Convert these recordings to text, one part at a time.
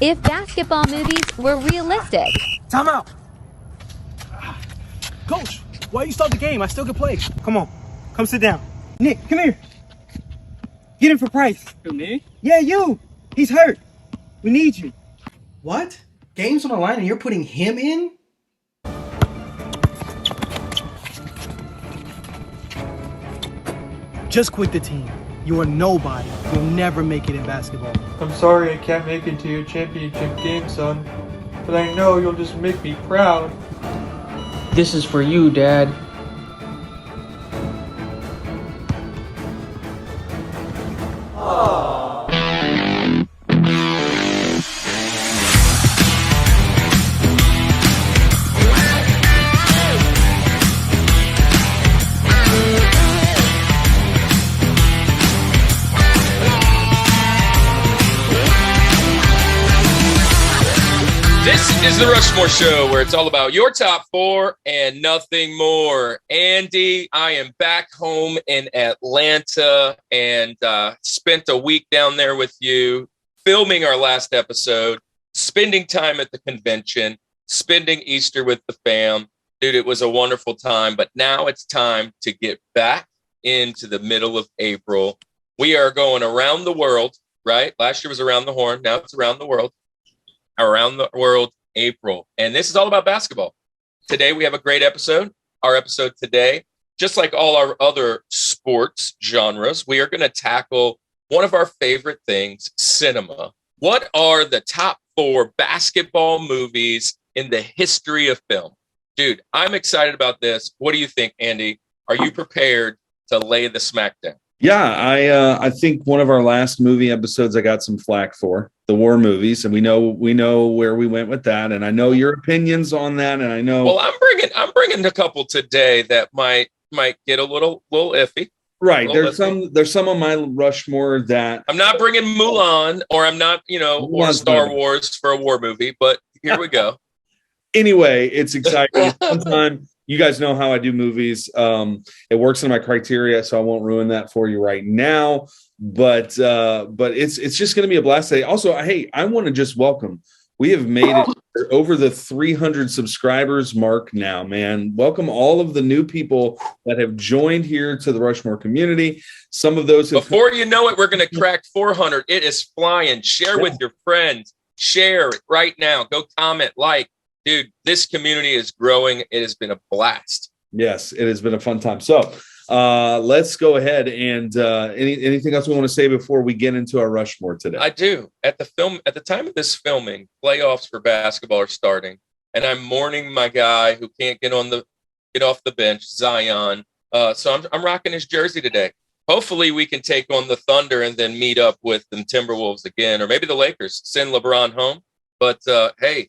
if basketball movies were realistic. Time out. Coach, why you start the game? I still can play. Come on. Come sit down. Nick, come here. Get him for Price. Who, me? Yeah, you. He's hurt. We need you. What? Game's on the line and you're putting him in? Just quit the team. You are nobody. You'll never make it in basketball. I'm sorry I can't make it to your championship game, son. But I know you'll just make me proud. This is for you, Dad. This is the Rushmore Show, where it's all about your top four and nothing more. Andy, I am back home in Atlanta and spent a week down there with you, filming our last episode, spending time at the convention, spending Easter with the fam. Dude, it was a wonderful time, but now it's time to get back into the middle of April. We are going around the world, right? Last year was around the horn. Now it's around the world. Around the world, April. And this is all about basketball. Today, we have a great episode. Our episode today, just like all our other sports genres, we are going to tackle one of our favorite things, cinema. What are the top 4 basketball movies in the history of film? Dude, I'm excited about this. What do you think, Andy? Are you prepared to lay the smackdown? Yeah, I think one of our last movie episodes I got some flack for the war movies, and we know where we went with that, and I know your opinions on that, and I know. Well, I'm bringing a couple today that might get a little iffy. Right, there's some on my Rushmore that I'm not bringing Mulan, or I'm not or Star Wars for a war movie, but here we go. Anyway, it's exciting. Sometime. You guys know how I do movies. It works in my criteria, so I won't ruin that for you right now. But it's just going to be a blast day. Also, hey, I want to just welcome. We have made it over the 300 subscribers mark now, man. Welcome all of the new people that have joined here to the Rushmore community. Some of those before you know it, we're going to crack 400. It is flying. Share with your friends. Share it right now. Go comment, like. Dude, this community is growing. It has been a blast. Yes, it has been a fun time. So let's go ahead and anything else we want to say before we get into our Rushmore today? I do. At the time of this filming, playoffs for basketball are starting, and I'm mourning my guy who can't get off the bench, Zion. So I'm rocking his jersey today. Hopefully we can take on the Thunder and then meet up with the Timberwolves again, or maybe the Lakers. Send LeBron home. But hey.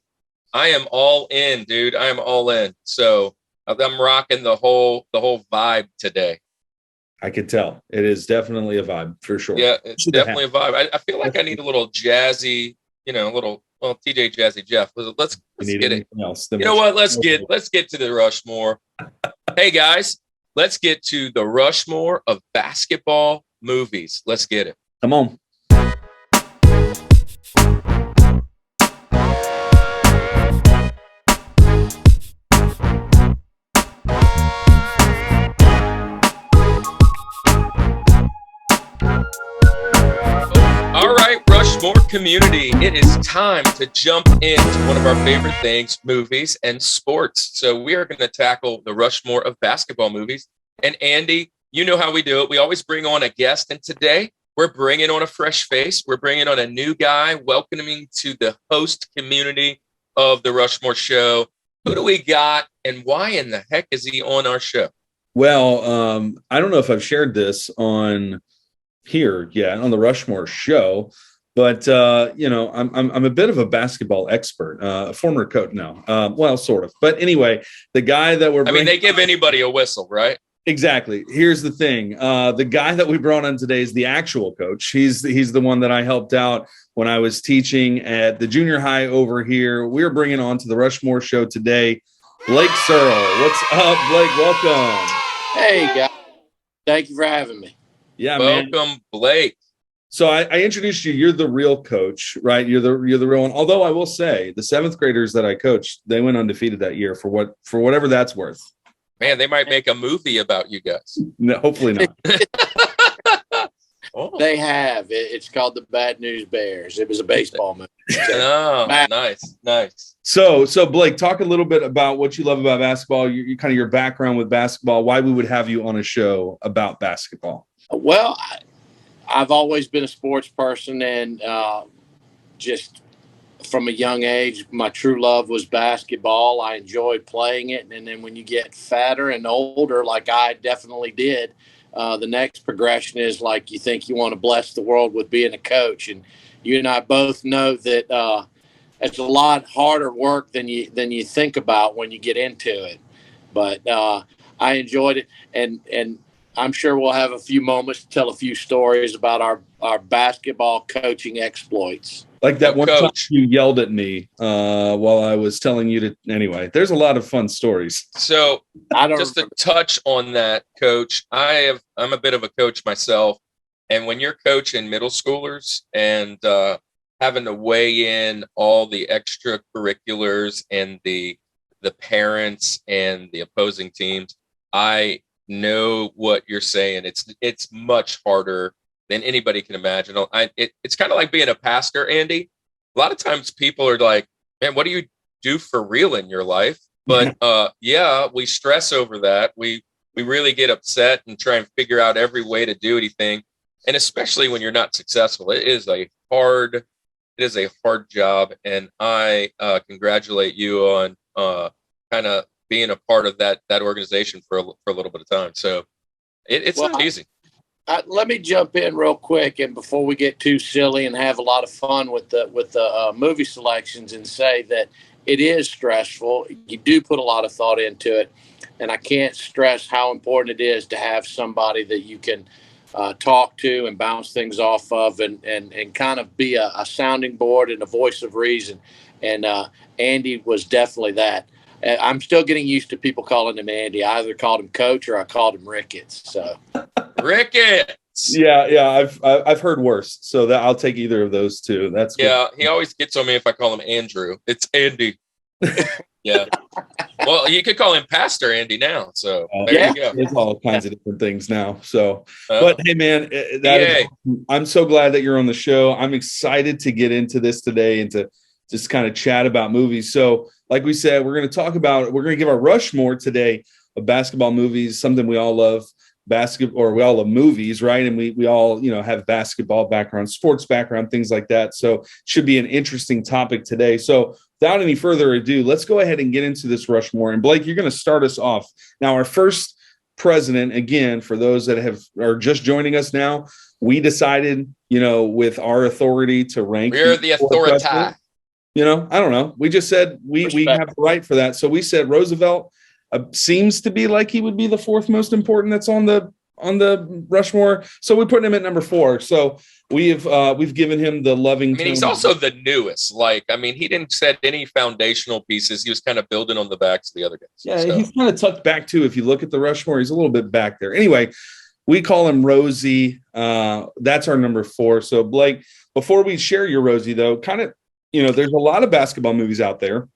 I am all in, dude. I am all in. So I'm rocking the whole vibe today. I can tell. It is definitely a vibe for sure. Yeah, it's definitely a vibe. I feel like I need a little jazzy, TJ Jazzy Jeff. Let's get it. You know what? Let's get to the Rushmore. Hey guys, let's get to the Rushmore of basketball movies. Let's get it. Come on. Rushmore community, it is time to jump into one of our favorite things, movies and sports. So we are going to tackle the Rushmore of basketball movies. And Andy, you know how we do it. We always bring on a guest. And today we're bringing on a fresh face. We're bringing on a new guy, welcoming to the host community of the Rushmore Show. Who do we got and why in the heck is he on our show? Well, I don't know if I've shared this on here yet on the Rushmore Show. But I'm a bit of a basketball expert, a former coach now. Well, sort of. But anyway, the guy that they give anybody a whistle, right? Exactly. Here's the thing. The guy that we brought on today is the actual coach. He's the one that I helped out when I was teaching at the junior high over here. We're bringing on to the Rushmore Show today, Blake Searle. What's up, Blake? Welcome. Hey, guys. Thank you for having me. Yeah, welcome, man. Blake. So I introduced you. You're the real coach, right? You're the real one. Although I will say, the 7th graders that I coached, they went undefeated that year for whatever that's worth. Man, they might make a movie about you guys. No, hopefully not. Oh. They have. It's called the Bad News Bears. It was a baseball movie. Oh, nice. So Blake, talk a little bit about what you love about basketball. You kind of your background with basketball. Why we would have you on a show about basketball? Well, I've always been a sports person, and just from a young age, my true love was basketball. I enjoyed playing it, and then when you get fatter and older, like I definitely did, the next progression is like you think you want to bless the world with being a coach, and you and I both know that it's a lot harder work than you think about when you get into it. But I enjoyed it, and I'm sure we'll have a few moments to tell a few stories about our basketball coaching exploits. Like that one time you yelled at me while I was telling you to. Anyway, there's a lot of fun stories. So just to touch on that, Coach, I'm a bit of a coach myself. And when you're coaching middle schoolers and having to weigh in all the extracurriculars and the parents and the opposing teams, I know what you're saying. It's much harder than anybody can imagine. It's kind of like being a pastor, Andy. A lot of times people are like, man, what do you do for real in your life? But we stress over that. We really get upset and try and figure out every way to do anything. And especially when you're not successful, it is a hard job. And I congratulate you on kind of being a part of that organization for a little bit of time. So it's not easy. Let me jump in real quick, and before we get too silly and have a lot of fun with the movie selections, and say that it is stressful. You do put a lot of thought into it, and I can't stress how important it is to have somebody that you can talk to and bounce things off of, and kind of be a sounding board and a voice of reason. And Andy was definitely that. I'm still getting used to people calling him Andy. I either called him Coach or I called him Ricketts. So Ricketts. Yeah. I've heard worse. So that I'll take either of those two. That's good. He always gets on me if I call him Andrew. It's Andy. Yeah. Well, you could call him Pastor Andy now. So there you go. There's all kinds of different things now. So, but hey, man, I'm so glad that you're on the show. I'm excited to get into this today and to just kind of chat about movies. So, like we said, we're going to give our Rushmore today of basketball movies, something we all love. We all love movies, right? And we all, have basketball background, sports background, things like that. So it should be an interesting topic today. So without any further ado, let's go ahead and get into this Rushmore. And Blake, you're going to start us off. Now, our first president, again, for those that are just joining us now, we decided, with our authority to rank. We're the authority. I don't know. We just said we have the right for that. So we said Roosevelt seems to be like he would be the 4th most important that's on the Rushmore. So we put him at number 4. So we've given him the loving. He's also the newest. He didn't set any foundational pieces. He was kind of building on the backs of the other guys. Yeah, he's kind of tucked back too. If you look at the Rushmore, he's a little bit back there. Anyway, we call him Rosie. That's our number 4. So Blake, before we share your Rosie, though, kind of, there's a lot of basketball movies out there.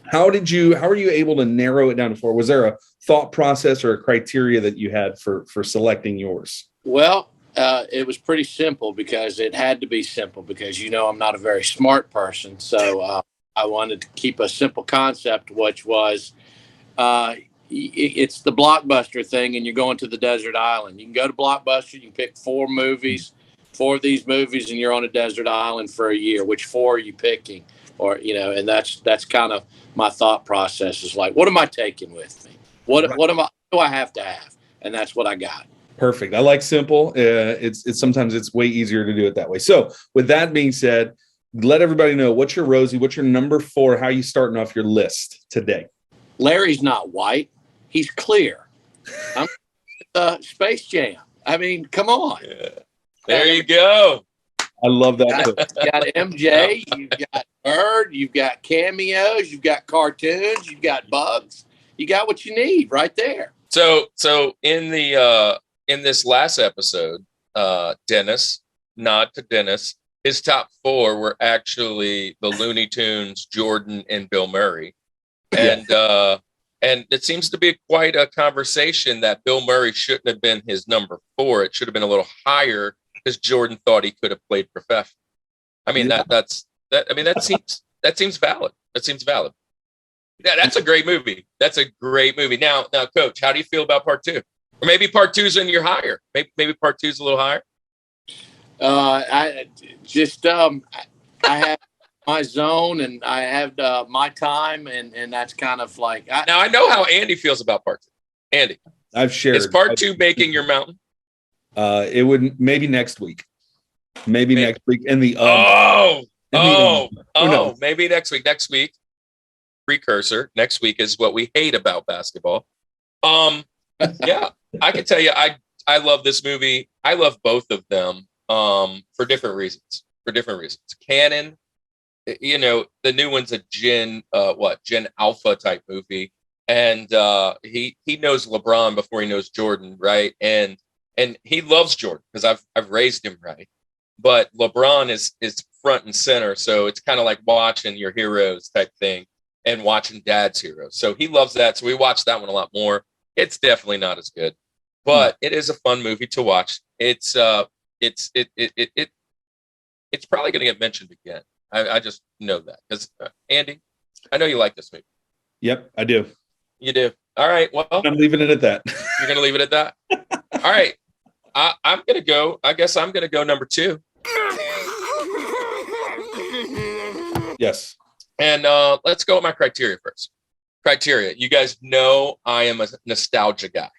How are you able to narrow it down to 4? Was there a thought process or a criteria that you had for selecting yours? Well, it was pretty simple because it had to be simple because, I'm not a very smart person. So I wanted to keep a simple concept, which was it's the Blockbuster thing, and you're going to the desert island. You can go to Blockbuster, you can pick 4 of these movies, and you're on a desert island for a year. Which 4 are you picking? Or, and that's kind of my thought process is like, what am I taking with me? What do I have to have? And that's what I got. Perfect. I like simple. It's sometimes it's way easier to do it that way. So with that being said, let everybody know what's your Rosie, what's your number 4, how are you starting off your list today? Larry's not white. He's clear. I'm Space Jam. Come on. Yeah. There you go. I love that. You've got MJ, you've got Bird, you've got cameos, you've got cartoons, you've got bugs. You got what you need right there. So in this last episode, Dennis, nod to Dennis. His top 4 were actually the Looney Tunes, Jordan, and Bill Murray. And it seems to be quite a conversation that Bill Murray shouldn't have been his number 4. It should have been a little higher because Jordan thought he could have played professional. I mean, that seems valid. That seems valid. Yeah, that's a great movie. That's a great movie. Now, Coach, how do you feel about part 2? Or maybe part 2's in your higher. Maybe part 2's a little higher. I have my zone and I have my time, and that's kind of like. Now I know how Andy feels about part 2. Andy, I've shared. Is part 2 making your mountain? It would maybe next week. Maybe next week. And the maybe next week. Next week, precursor. Next week is what we hate about basketball. Yeah, I can tell you, I love this movie. I love both of them for different reasons. Canon, you know, the new one's a Gen Alpha type movie, and he knows LeBron before he knows Jordan, right? And he loves Jordan because I've raised him right. But LeBron is front and center, so it's kind of like watching your heroes type thing and watching dad's heroes. So he loves that. So we watch that one a lot more. It's definitely not as good, but it is a fun movie to watch. It's probably going to get mentioned again. I just know that because Andy, I know you like this movie. Yep, I do. You do. All right. Well, I'm leaving it at that. You're going to leave it at that. All right. I'm going to go. I guess I'm going to go number 2. Yes. And let's go with my criteria first. Criteria. You guys know I am a nostalgia guy.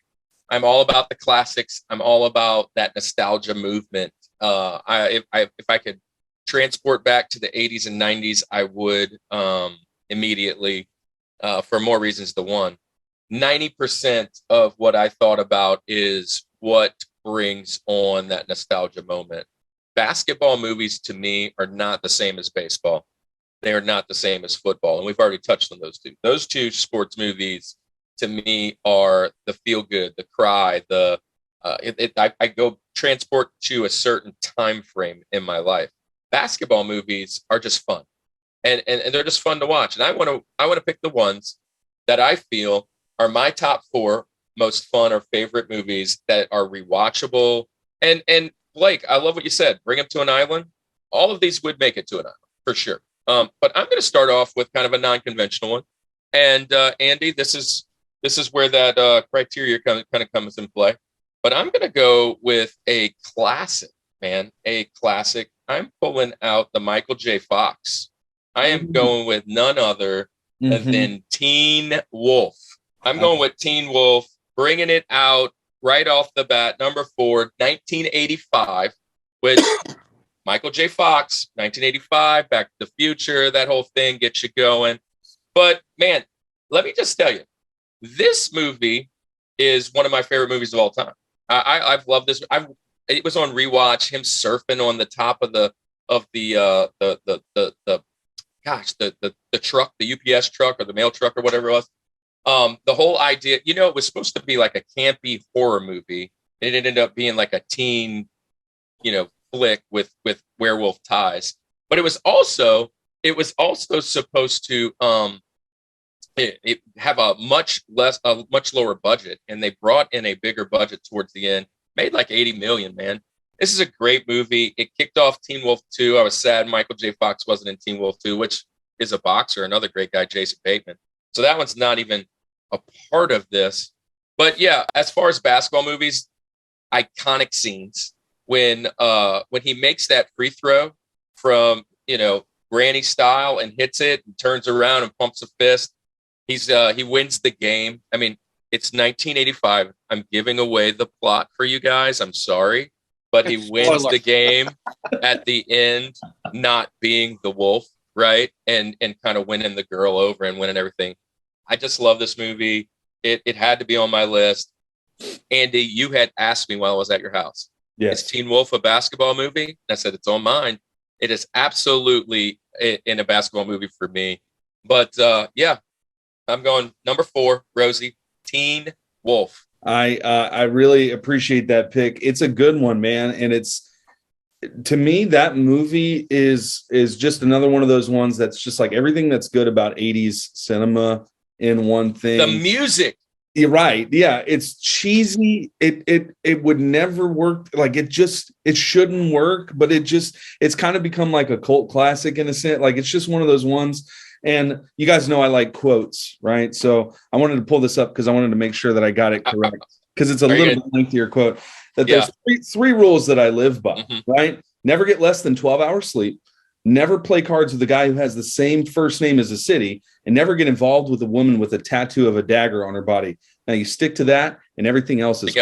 I'm all about the classics. I'm all about that nostalgia movement. If I could transport back to the 80s and 90s, I would immediately for more reasons than one. 90% of what I thought about is what brings on that nostalgia moment. Basketball movies to me are not the same as baseball. They are not the same as football. And we've already touched on those two. Those two sports movies to me are the feel good, the cry, I go transport to a certain time frame in my life. Basketball movies are just fun. And they're just fun to watch. And I want to pick the ones that I feel are my top 4 most fun or favorite movies that are rewatchable. And Blake, I love what you said. Bring them to an island. All of these would make it to an island for sure. But I'm going to start off with kind of a non-conventional one. And Andy, this is where that criteria kind of comes in play. But I'm going to go with a classic, man, a classic. I'm pulling out the Michael J. Fox. I am going with none other than Teen Wolf. I'm going with Teen Wolf, bringing it out right off the bat. Number 4, 1985, which Michael J. Fox, 1985, Back to the Future, that whole thing gets you going. But man, let me just tell you, this movie is one of my favorite movies of all time. I've loved this. It was on rewatch, him surfing on the top of the truck, the UPS truck or the mail truck or whatever it was. The whole idea, it was supposed to be like a campy horror movie. It ended up being like a teen, flick with werewolf ties. But it was also supposed to it have a much lower budget, and they brought in a bigger budget towards the end. Made like 80 million, man. This is a great movie. It kicked off Teen Wolf 2. I was sad Michael J. Fox wasn't in Teen Wolf 2, which is a boxer, another great guy, Jason Bateman. So that one's not even a part of this. But yeah, as far as basketball movies, iconic scenes when he makes that free throw from, granny style and hits it and turns around and pumps a fist. He wins the game. I mean, it's 1985. I'm giving away the plot for you guys. I'm sorry. But he wins the game at the end, not being the wolf, right? And kind of winning the girl over and winning everything. I just love this movie. It had to be on my list. Andy, you had asked me while I was at your house. Yes. Is Teen Wolf a basketball movie? And I said, it's on mine. It is absolutely in a basketball movie for me. But yeah, I'm going number 4, Rosie, Teen Wolf. I really appreciate that pick. It's a good one, man. And to me, that movie is just another one of those ones that's just like everything that's good about 80s cinema in one thing. The music. You're right. Yeah, it's cheesy. It would never work. Like it shouldn't work, but it's kind of become like a cult classic in a sense. Like it's just one of those ones. And you guys know I like quotes, right? So I wanted to pull this up because I wanted to make sure that I got it correct. Because it's a little bit lengthier quote. That there's three rules that I live by, right? Never get less than 12 hours sleep. Never play cards with a guy who has the same first name as a city, and never get involved with a woman with a tattoo of a dagger on her body. Now you stick to that, and everything else is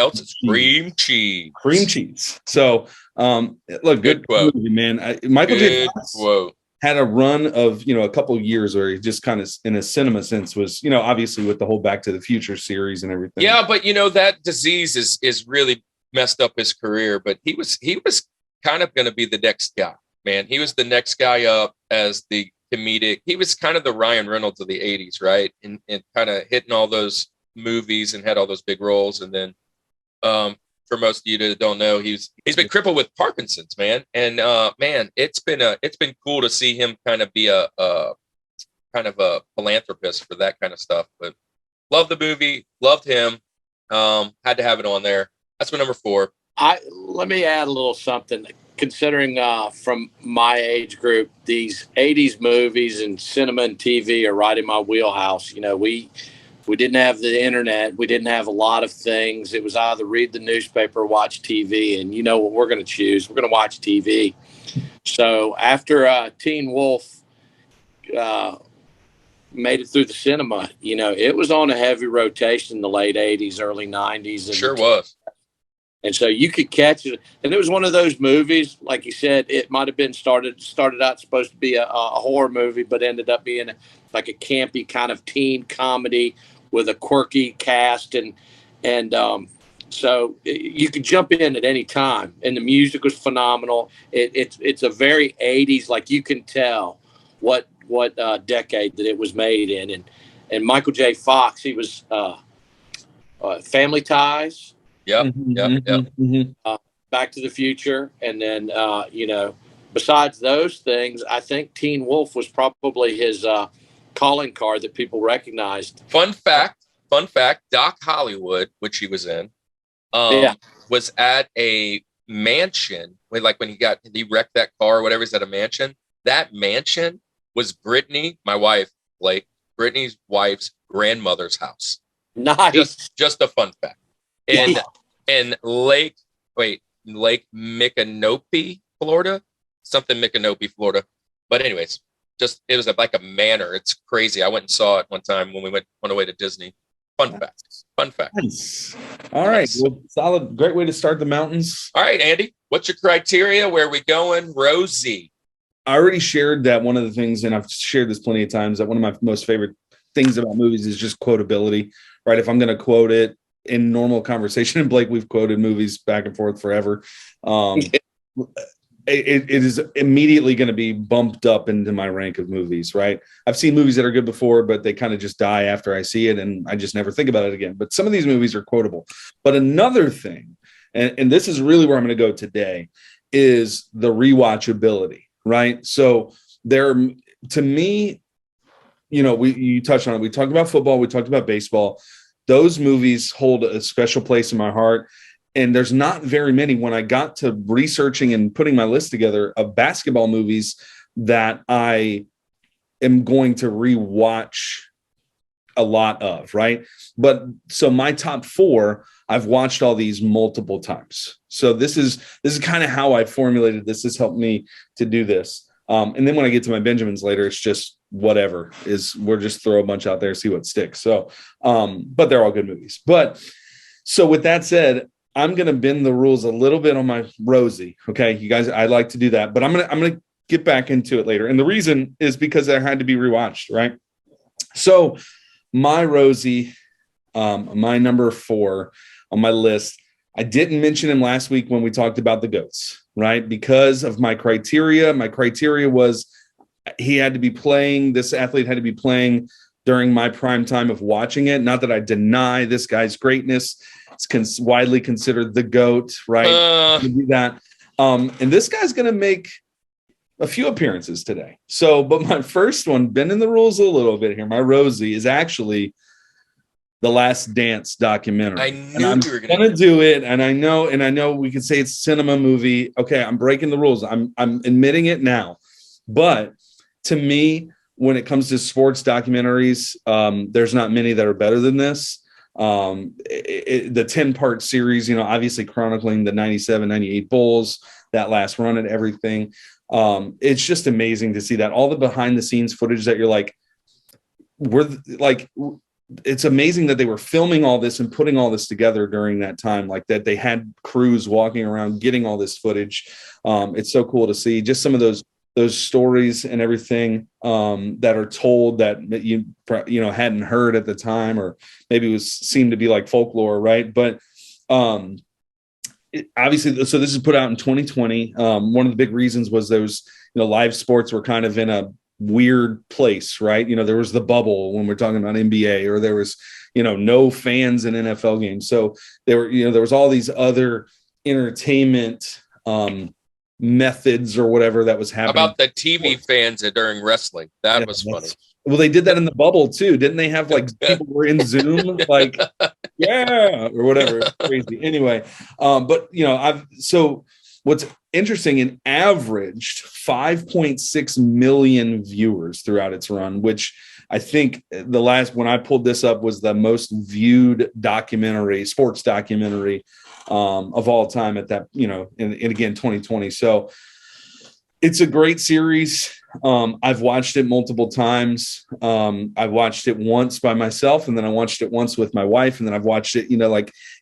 cream cheese. Cream cheese. So, look, good quote, movie, man. Michael J. Fox had a run of a couple of years where he just kind of, in a cinema sense, was obviously with the whole Back to the Future series and everything. Yeah, but that disease is really messed up his career. But he was kind of going to be the next guy. Man, he was the next guy up as the comedic. He was kind of the Ryan Reynolds of the 80s, right? And kind of hitting all those movies and had all those big roles. And then for most of you that don't know, he's been crippled with Parkinson's, man. And man, it's been cool to see him kind of be a kind of a philanthropist for that kind of stuff. But loved the movie, loved him. Had to have it on there. That's my number 4. Let me add a little something. Considering from my age group, these 80s movies and cinema and TV are right in my wheelhouse. We didn't have the internet. We didn't have a lot of things. It was either read the newspaper or watch TV. And you know what we're going to choose? We're going to watch TV. So after Teen Wolf made it through the cinema, it was on a heavy rotation in the late 80s, early 90s. Sure was. And so you could catch it. And it was one of those movies, like you said, it might have been started out supposed to be a horror movie, but ended up being like a campy kind of teen comedy with a quirky cast. And so you could jump in at any time. And the music was phenomenal. It's a very 80s, like you can tell what decade that it was made in. And Michael J. Fox, he was Family Ties. Yep. Back to the Future. And then, besides those things, I think Teen Wolf was probably his calling card that people recognized. Fun fact, Doc Hollywood, which he was in, was at a mansion when he wrecked that car or whatever. He's at a mansion. That mansion was Brittany, my wife, Blake, Brittany's wife's grandmother's house. Nice. Just a fun fact. In Lake Micanopy, Florida, Florida. But anyways, it was like a manor. It's crazy. I went and saw it one time when we went away to Disney. Fun fact. Nice. All right. Well, solid. Great way to start the mountains. All right, Andy, what's your criteria? Where are we going? Rosie. I already shared that one of the things, and I've shared this plenty of times, that one of my most favorite things about movies is just quotability, right? If I'm going to quote it in normal conversation, and Blake, we've quoted movies back and forth forever. It is immediately going to be bumped up into my rank of movies, right? I've seen movies that are good before, but they kind of just die after I see it, and I just never think about it again. But some of these movies are quotable. But another thing, and this is really where I'm going to go today, is the rewatchability, right? So to me, you touched on it. We talked about football. We talked about baseball. Those movies hold a special place in my heart. And there's not very many. When I got to researching and putting my list together of basketball movies that I am going to rewatch a lot of, right? But so my top 4, I've watched all these multiple times. So this is kind of how I formulated this. This helped me to do this. And then when I get to my Benjamins later, it's just whatever we'll just throw a bunch out there, see what sticks. So, but they're all good movies. But so with that said, I'm going to bend the rules a little bit on my Rosie. Okay. You guys, I like to do that, but I'm going to get back into it later. And the reason is because I had to be rewatched. Right. So my Rosie, my number 4 on my list, I didn't mention him last week when we talked about the GOATs, right? Because of my criteria. My criteria was this athlete had to be playing during my prime time of watching it. Not that I deny this guy's greatness. It's widely considered the GOAT, right? Do that. And this guy's going to make a few appearances today. So, but my first one, bending the rules a little bit here, my Rosie is actually the Last Dance documentary. I knew and I'm you were gonna do it, and I know we can say it's a cinema movie. Okay, I'm breaking the rules. I'm admitting it now. But to me, when it comes to sports documentaries, there's not many that are better than this. The 10-part series, obviously chronicling the 97, 98 Bulls, that last run and everything. It's just amazing to see that, all the behind the scenes footage that you're like, it's amazing that they were filming all this and putting all this together during that time, like that they had crews walking around getting all this footage. It's so cool to see just some of those stories and everything that are told that you hadn't heard at the time, or maybe seemed to be like folklore, right? But obviously, so this is put out in 2020. One of the big reasons was those live sports were kind of in a weird place, right? There was the bubble when we're talking about NBA, or there was no fans in NFL games. So there was all these other entertainment methods or whatever that was happening. About the TV fans during wrestling. That was funny. Well, they did that in the bubble too. Didn't they have like people were in Zoom, like, yeah, or whatever. It's crazy. Anyway. But so what's interesting, it averaged 5.6 million viewers throughout its run, which I think when I pulled this up, was the most viewed sports documentary of all time at that, and again, 2020. So it's a great series. I've watched it multiple times. I've watched it once by myself, and then I watched it once with my wife, and then I've watched it,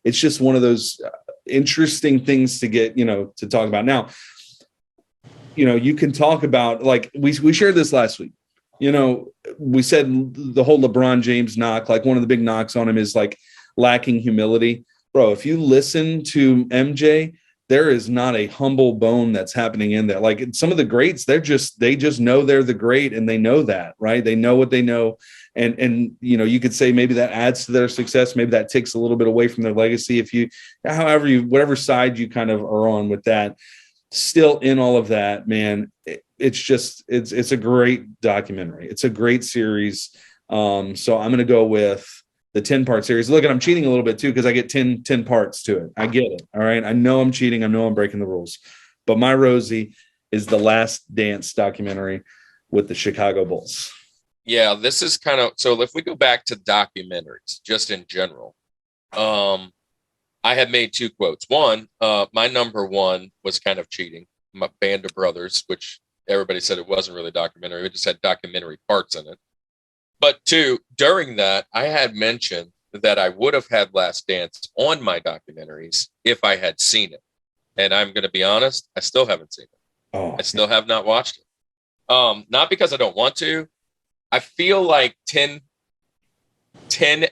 it's just one of those interesting things to get, to talk about. Now, you can talk about, like, we shared this last week. We said the whole LeBron James knock, like one of the big knocks on him is like lacking humility. Bro, if you listen to MJ, there is not a humble bone that's happening in there. Like some of the greats, they just know they're the great, and they know that, right? They know what they know. And you could say maybe that adds to their success. Maybe that takes a little bit away from their legacy. Whatever side you kind of are on with that, still in all of that, man, it's a great documentary. It's a great series. So I'm going to go with the 10-part series. Look, and I'm cheating a little bit too, because I get 10 parts to it. I get it. All right. I know I'm cheating. I know I'm breaking the rules, but my Rosie is the Last Dance documentary with the Chicago Bulls. Yeah, this is kind of, so if we go back to documentaries, just in general, I had made two quotes. One, my number one was kind of cheating. My Band of Brothers, which everybody said it wasn't really documentary. It just had documentary parts in it. But two, during that, I had mentioned that I would have had Last Dance on my documentaries if I had seen it. And I'm going to be honest, I still haven't seen it. I still have not watched it. Not because I don't want to. I feel like 10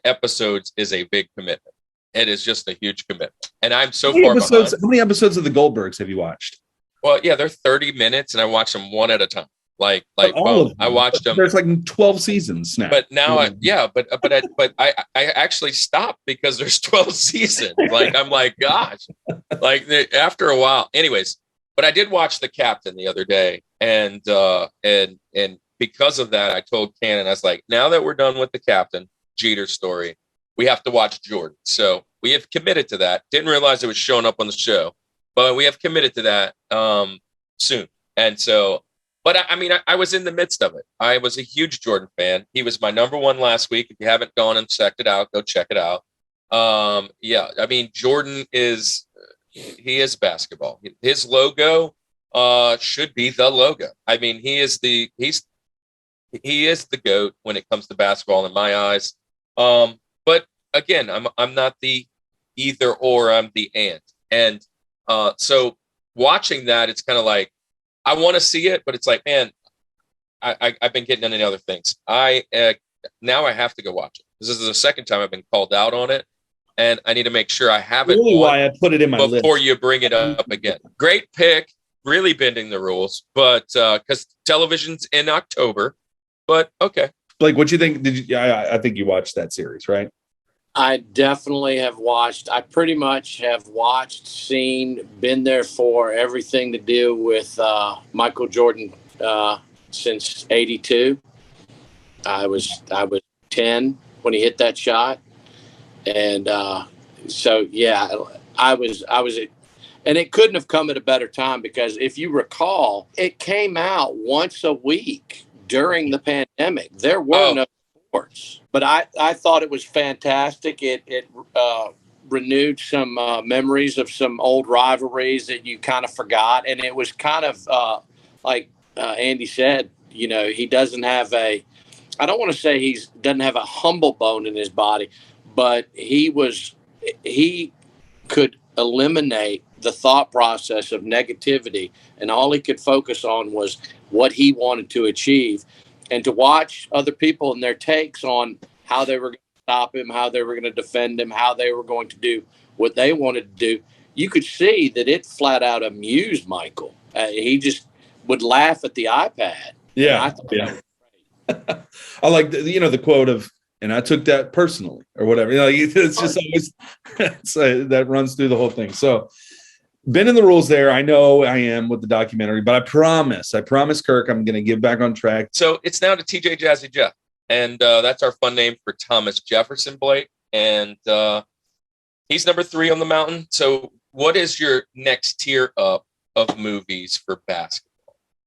episodes is a big commitment. It is just a huge commitment. And I'm so far behind. How many episodes of the Goldbergs have you watched? Well, yeah, they're 30 minutes, and I watch them one at a time. Like all of them. I watched them. There's like 12 seasons now. But now, I actually stopped because there's 12 seasons. Like, I'm like, gosh, like after a while. Anyways, but I did watch The Captain the other day, and because of that, I told Cannon, I was like, now that we're done with The Captain, Jeter's story, we have to watch Jordan. So we have committed to that. Didn't realize it was showing up on the show, but we have committed to that soon. And so, but I was in the midst of it. I was a huge Jordan fan. He was my number one last week. If you haven't gone and checked it out, go check it out. Jordan he is basketball. His logo should be the logo. I mean, he is the GOAT when it comes to basketball in my eyes. But again, I'm not the either or, I'm the and. So watching that, it's kind of like, I want to see it, but it's like, man, I've been getting into other things. Now I have to go watch it. This is the second time I've been called out on it, and I need to make sure I have it. Really, why I put it in my list before you bring it up again. Great pick, really bending the rules, but because television's in October. But okay, Blake, what you think? I think you watched that series, right? I definitely have watched. I pretty much have watched, seen, been there for everything to do with Michael Jordan since '82. I was 10 when he hit that shot, and so yeah, I was and it couldn't have come at a better time, because if you recall, it came out once a week during the pandemic. There were no sports, but I thought it was fantastic. It renewed some memories of some old rivalries that you kind of forgot, and it was kind of like Andy said, he doesn't have I don't want to say he doesn't have a humble bone in his body, but he could eliminate the thought process of negativity, and all he could focus on was what he wanted to achieve. And to watch other people and their takes on how they were going to stop him, how they were going to defend him, how they were going to do what they wanted to do, you could see that it flat out amused Michael. He just would laugh at the iPad. Yeah. I like the quote of, and I took that personally, or whatever. It's just always that runs through the whole thing. So, bending the rules there. I know I am with the documentary, but I promise, Kirk, I'm going to get back on track. So it's now to TJ Jazzy Jeff, and that's our fun name for Thomas Jefferson Blake, and he's number 3 on the mountain. So, what is your next tier up of movies for basketball?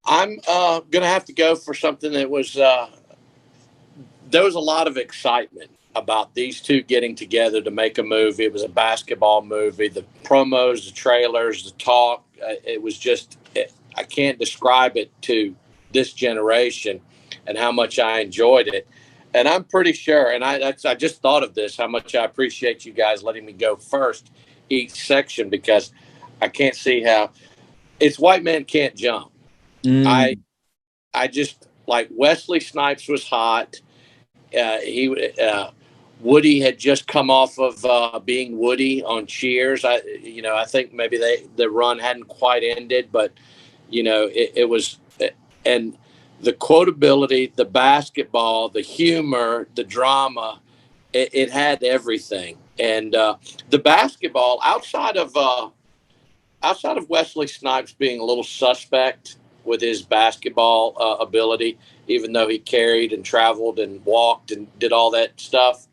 I'm going to have to go for something that was. There was a lot of excitement about these two getting together to make a movie. It was a basketball movie. The promos, the trailers, the talk, it was just, I can't describe it to this generation and how much I enjoyed it. And I'm pretty sure, and I just thought of this, how much I appreciate you guys letting me go first each section, because I can't see how it's White Men Can't Jump. I just, like, Wesley Snipes was hot. Woody had just come off of being Woody on Cheers. I think maybe the run hadn't quite ended, but it was, and the quotability, the basketball, the humor, the drama, it had everything. And the basketball, outside of Wesley Snipes being a little suspect with his basketball ability, even though he carried and traveled and walked and did all that stuff,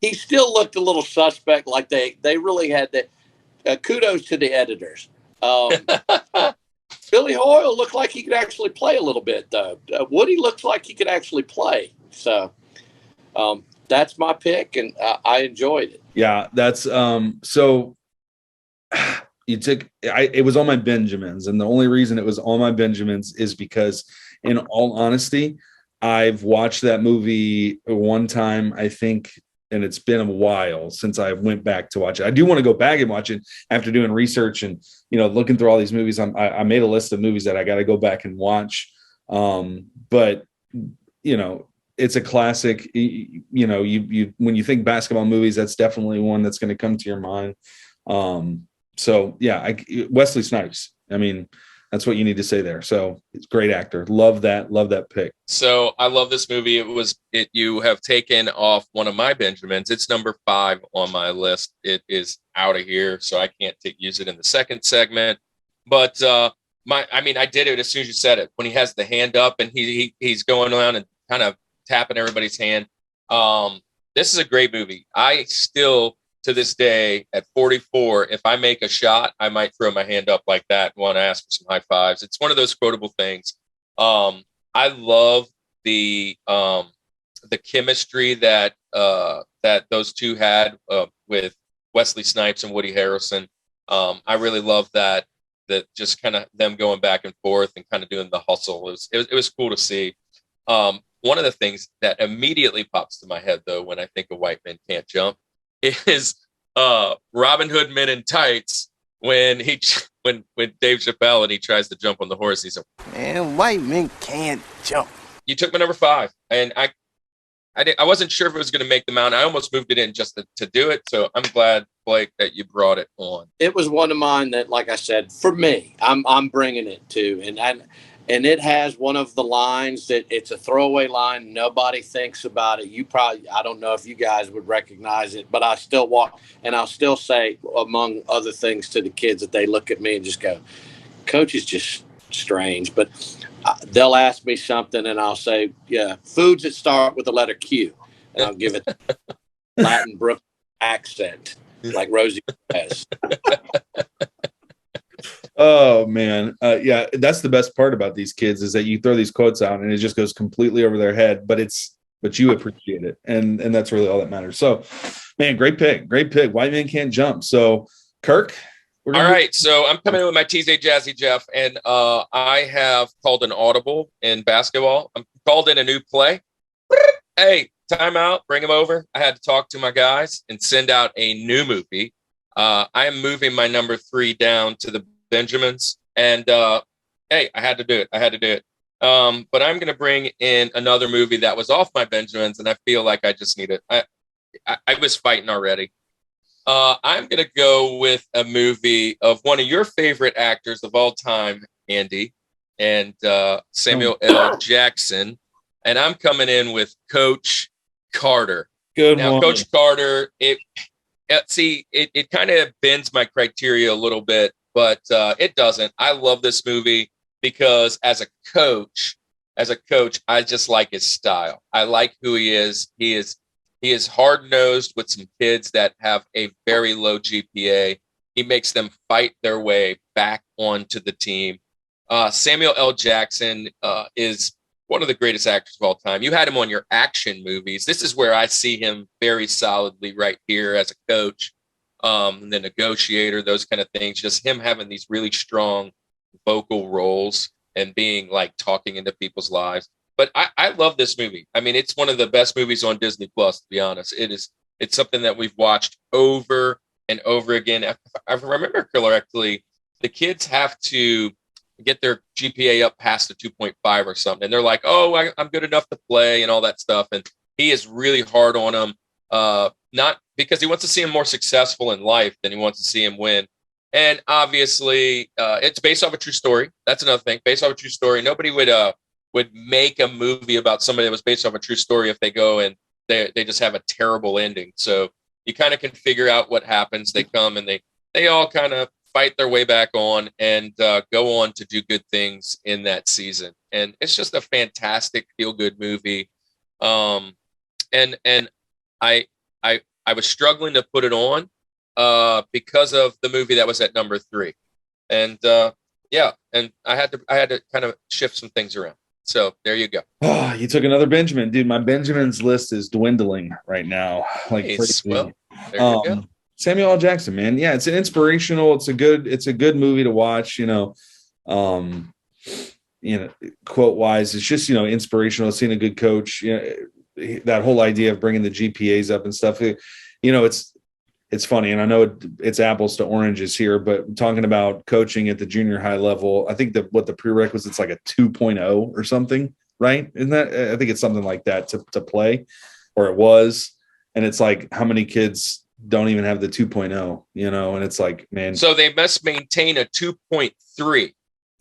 he still looked a little suspect. Like they really had that. Kudos to the editors. Billy Hoyle looked like he could actually play a little bit, though. Woody looks like he could actually play. So that's my pick, and I enjoyed it. Yeah, that's so. It was on my Benjamins, and the only reason it was on my Benjamins is because, in all honesty, I've watched that movie one time, I think, and it's been a while since I went back to watch it. I do want to go back and watch it after doing research and looking through all these movies. I made a list of movies that I got to go back and watch, but it's a classic. You when you think basketball movies, that's definitely one that's going to come to your mind. So yeah, Wesley Snipes. I mean, that's what you need to say there. So it's a great actor. Love that pick. So I love this movie. You have taken off one of my Benjamins. It's number 5 on my list. It is out of here, so I can't use it in the second segment. But I did it as soon as you said it. When he has the hand up and he's going around and kind of tapping everybody's hand. This is a great movie. I still, to this day, at 44, if I make a shot, I might throw my hand up like that and want to ask for some high fives. It's one of those quotable things. I love the chemistry that those two had with Wesley Snipes and Woody Harrelson. I really love that just kind of them going back and forth and kind of doing the hustle. It was cool to see. One of the things that immediately pops to my head, though, when I think of White Men Can't Jump, is Robin Hood Men in Tights when Dave Chappelle and he tries to jump on the horse. He's like, "Man, white men can't jump." You took my number 5, and I wasn't sure if it was going to make the mountain. I almost moved it in just to do it. So I'm glad, Blake, that you brought it on. It was one of mine that, like I said, for me, I'm bringing it to, and it has one of the lines that it's a throwaway line. Nobody thinks about it. I don't know if you guys would recognize it, but I still walk and I'll still say, among other things, to the kids that they look at me and just go, Coach is just strange. But they'll ask me something and I'll say, yeah, foods that start with the letter Q. And I'll give it Latin Brook accent like Rosie has. Oh man, yeah, that's the best part about these kids is that you throw these quotes out and it just goes completely over their head, but you appreciate it, and that's really all that matters. So, man, great pick. White Man Can't Jump. So, Kirk, all right. So I'm coming in with my TJ Jazzy Jeff, and I have called an audible in basketball. I'm called in a new play. Hey, timeout, bring them over. I had to talk to my guys and send out a new movie. I am moving my number 3 down to the Benjamins, and hey, I had to do it. But I'm going to bring in another movie that was off my Benjamins, and I feel like I just need it. I was fighting already. I'm going to go with a movie of one of your favorite actors of all time, Andy, and Samuel L. Jackson, and I'm coming in with Coach Carter. Good now, one. Coach Carter. It kind of bends my criteria a little bit, but it doesn't. I love this movie because as a coach, I just like his style. I like who he is. He is hard-nosed with some kids that have a very low GPA. He makes them fight their way back onto the team. Samuel L. Jackson is one of the greatest actors of all time. You had him on your action movies. This is where I see him very solidly right here as a coach, the negotiator, those kind of things. Just him having these really strong vocal roles and being like talking into people's lives. But I love this movie. I mean, it's one of the best movies on Disney Plus, to be honest. It's something that we've watched over and over again. If I remember correctly, the kids have to get their GPA up past the 2.5 or something. And they're like, oh, I'm good enough to play and all that stuff. And he is really hard on them, not because he wants to see him more successful in life than he wants to see him win. And obviously, it's based off a true story. That's another thing. Based off a true story. Nobody would make a movie about somebody that was based off a true story if they go and they just have a terrible ending. So you kind of can figure out what happens. They come and they all kind of fight their way back on and go on to do good things in that season. And it's just a fantastic feel-good movie. And I was struggling to put it on because of the movie that was at number 3. And yeah, and I had to kind of shift some things around. So there you go. Oh, you took another Benjamin, dude. My Benjamin's list is dwindling right now. Like nice. Well, there you go. Samuel L. Jackson, man. Yeah, it's an inspirational. It's a good movie to watch. Quote wise, it's just inspirational. Seeing a good coach. That whole idea of bringing the GPAs up and stuff. It's funny, and I know it's apples to oranges here, but talking about coaching at the junior high level, I think that what the prerequisites like a 2.0 or something, right? Isn't that? I think it's something like that to play, or it was, and it's like how many kids don't even have the 2.0, and it's like, man. So they must maintain a 2.3.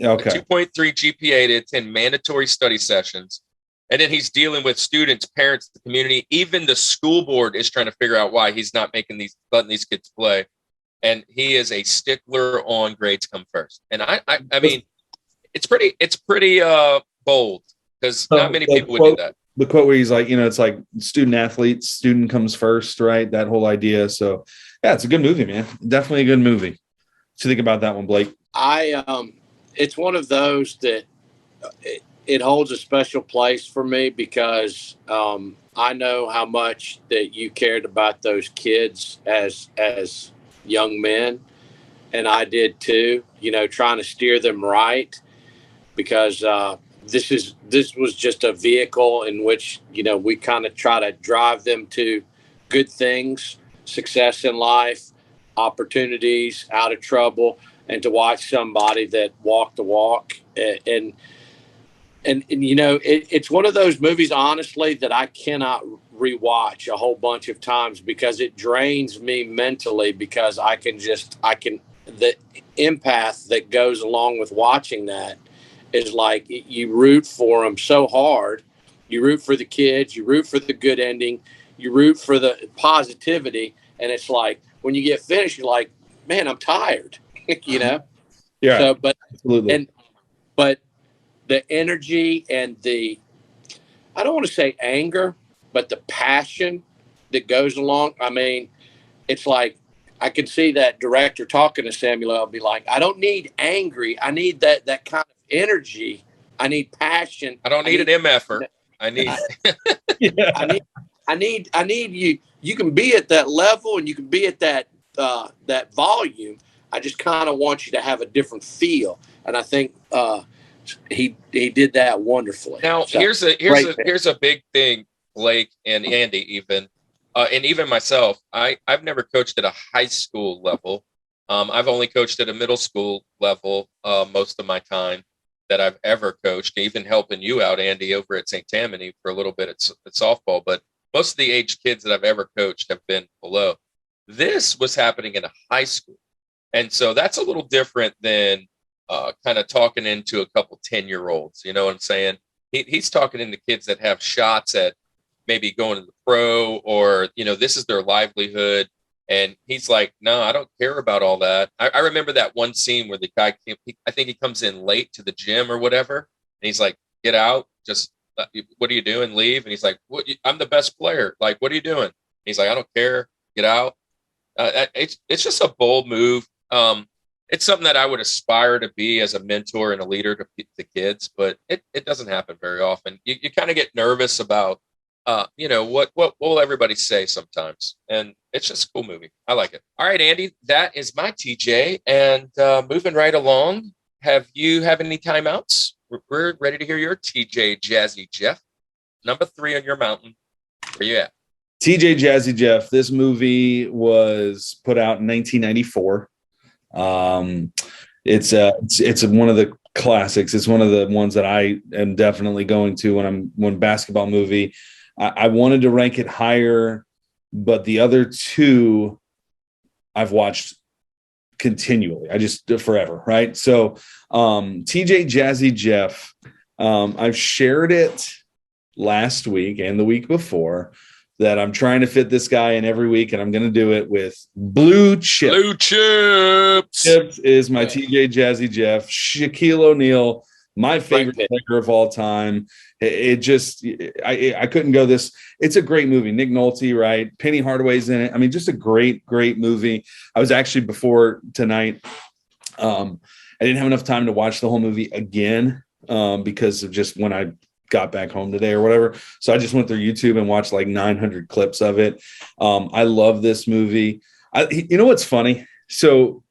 Okay. A 2.3 GPA to attend mandatory study sessions. And then he's dealing with students, parents, the community. Even the school board is trying to figure out why he's not letting these kids play. And he is a stickler on grades come first. And I mean, it's pretty bold because not many people would do that. The quote where he's like, it's like student athlete, student comes first, right? That whole idea. So yeah, it's a good movie, man. Definitely a good movie. What do you think about that one, Blake? It's one of those that it holds a special place for me because I know how much that you cared about those kids as young men, and I did too. Trying to steer them right because this was just a vehicle in which we kind of try to drive them to good things, success in life, opportunities, out of trouble, and to watch somebody that walked the walk and it's one of those movies, honestly, that I cannot rewatch a whole bunch of times because it drains me mentally because the empath that goes along with watching that is like you root for them so hard. You root for the kids, you root for the good ending, you root for the positivity, and it's like when you get finished, you're like, man, I'm tired, you know. Yeah. So, but absolutely. But the energy and I don't want to say anger, but the passion that goes along. I mean, it's like I can see that director talking to Samuel L. be like, I don't need angry. I need that kind of energy. I need passion. I don't need an MFer. I need I need you. You can be at that level and you can be at that volume. I just kind of want you to have a different feel. And I think he did that wonderfully. Now, so, here's a big thing, Blake and Andy, even and even myself. I've never coached at a high school level. I've only coached at a middle school level most of my time that I've ever coached, even helping you out, Andy, over at St. Tammany for a little bit at softball. But most of the age kids that I've ever coached have been below. This was happening in a high school. And so that's a little different than kind of talking into a couple 10-year-olds. You know what I'm saying? He's talking into kids that have shots at maybe going to the pro, or, you know, this is their livelihood. And he's like, no, I don't care about all that. I remember that one scene where the guy I think he comes in late to the gym or whatever. And he's like, get out. Just, what are you doing? Leave. And he's like, I'm the best player. Like, what are you doing? And he's like, I don't care. Get out. It's just a bold move. It's something that I would aspire to be as a mentor and a leader to the kids, but it doesn't happen very often. You kind of get nervous about, you know, what will everybody say sometimes? And it's just a cool movie. I like it. All right, Andy, that is my TJ. And moving right along, have any timeouts? We're ready to hear your TJ Jazzy Jeff. Number 3 on your mountain. Where you at? TJ Jazzy Jeff. This movie was put out in 1994. It's one of the classics. It's one of the ones that I am definitely going to when basketball movie. I wanted to rank it higher, but the other two I've watched continually. I just forever, right? So TJ Jazzy Jeff, I've shared it last week and the week before that I'm trying to fit this guy in every week, and I'm going to do it with Blue Chip. Blue Chips. Chips is my TJ Jazzy Jeff. Shaquille O'Neal, my favorite player of all time. It just, I couldn't go this. It's a great movie. Nick Nolte, right? Penny Hardaway's in it. I mean, just a great, great movie. I was actually before tonight. I didn't have enough time to watch the whole movie again because of just when I got back home today or whatever. So I just went through YouTube and watched like 900 clips of it. I love this movie. You know what's funny? So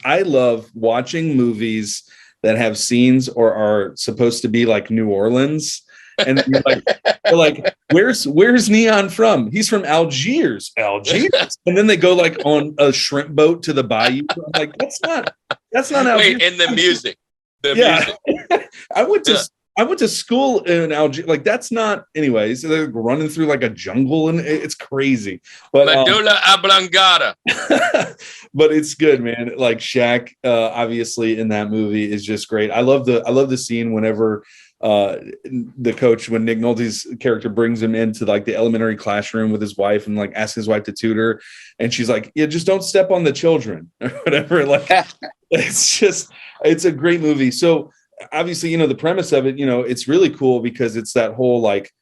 I love watching movies that have scenes or are supposed to be like New Orleans. And they're like, where's Neon from? He's from Algiers. And then they go like on a shrimp boat to the bayou. I'm like, that's not Algiers. Wait, and the music. Music. I went to school in Algiers. Like, that's not, anyways. So they're running through like a jungle, and it's crazy. But Medulla oblongata. But it's good, man. Like Shaq, obviously in that movie is just great. I love the scene whenever the coach, when Nick Nolte's character brings him into like the elementary classroom with his wife and like asks his wife to tutor, and she's like, yeah, just don't step on the children or whatever. Like, it's a great movie. So obviously, the premise of it, it's really cool because it's that whole like,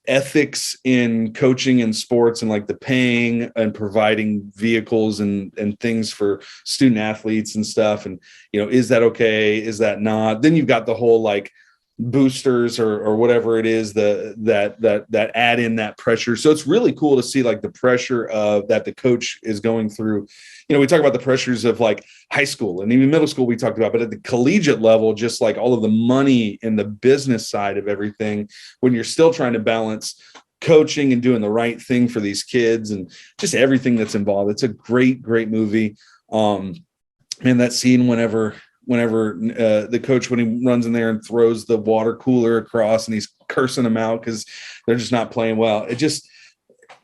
ethics in coaching and sports, and like the paying and providing vehicles and things for student athletes and stuff. And, is that okay? Is that not? Then you've got the whole like boosters or whatever it is that add in that pressure. So it's really cool to see like the pressure of that the coach is going through. We talk about the pressures of like high school and even middle school we talked about, but at the collegiate level, just like all of the money and the business side of everything, when you're still trying to balance coaching and doing the right thing for these kids and just everything that's involved. It's a great, great movie. And that scene whenever the coach, when he runs in there and throws the water cooler across and he's cursing them out because they're just not playing well. It just,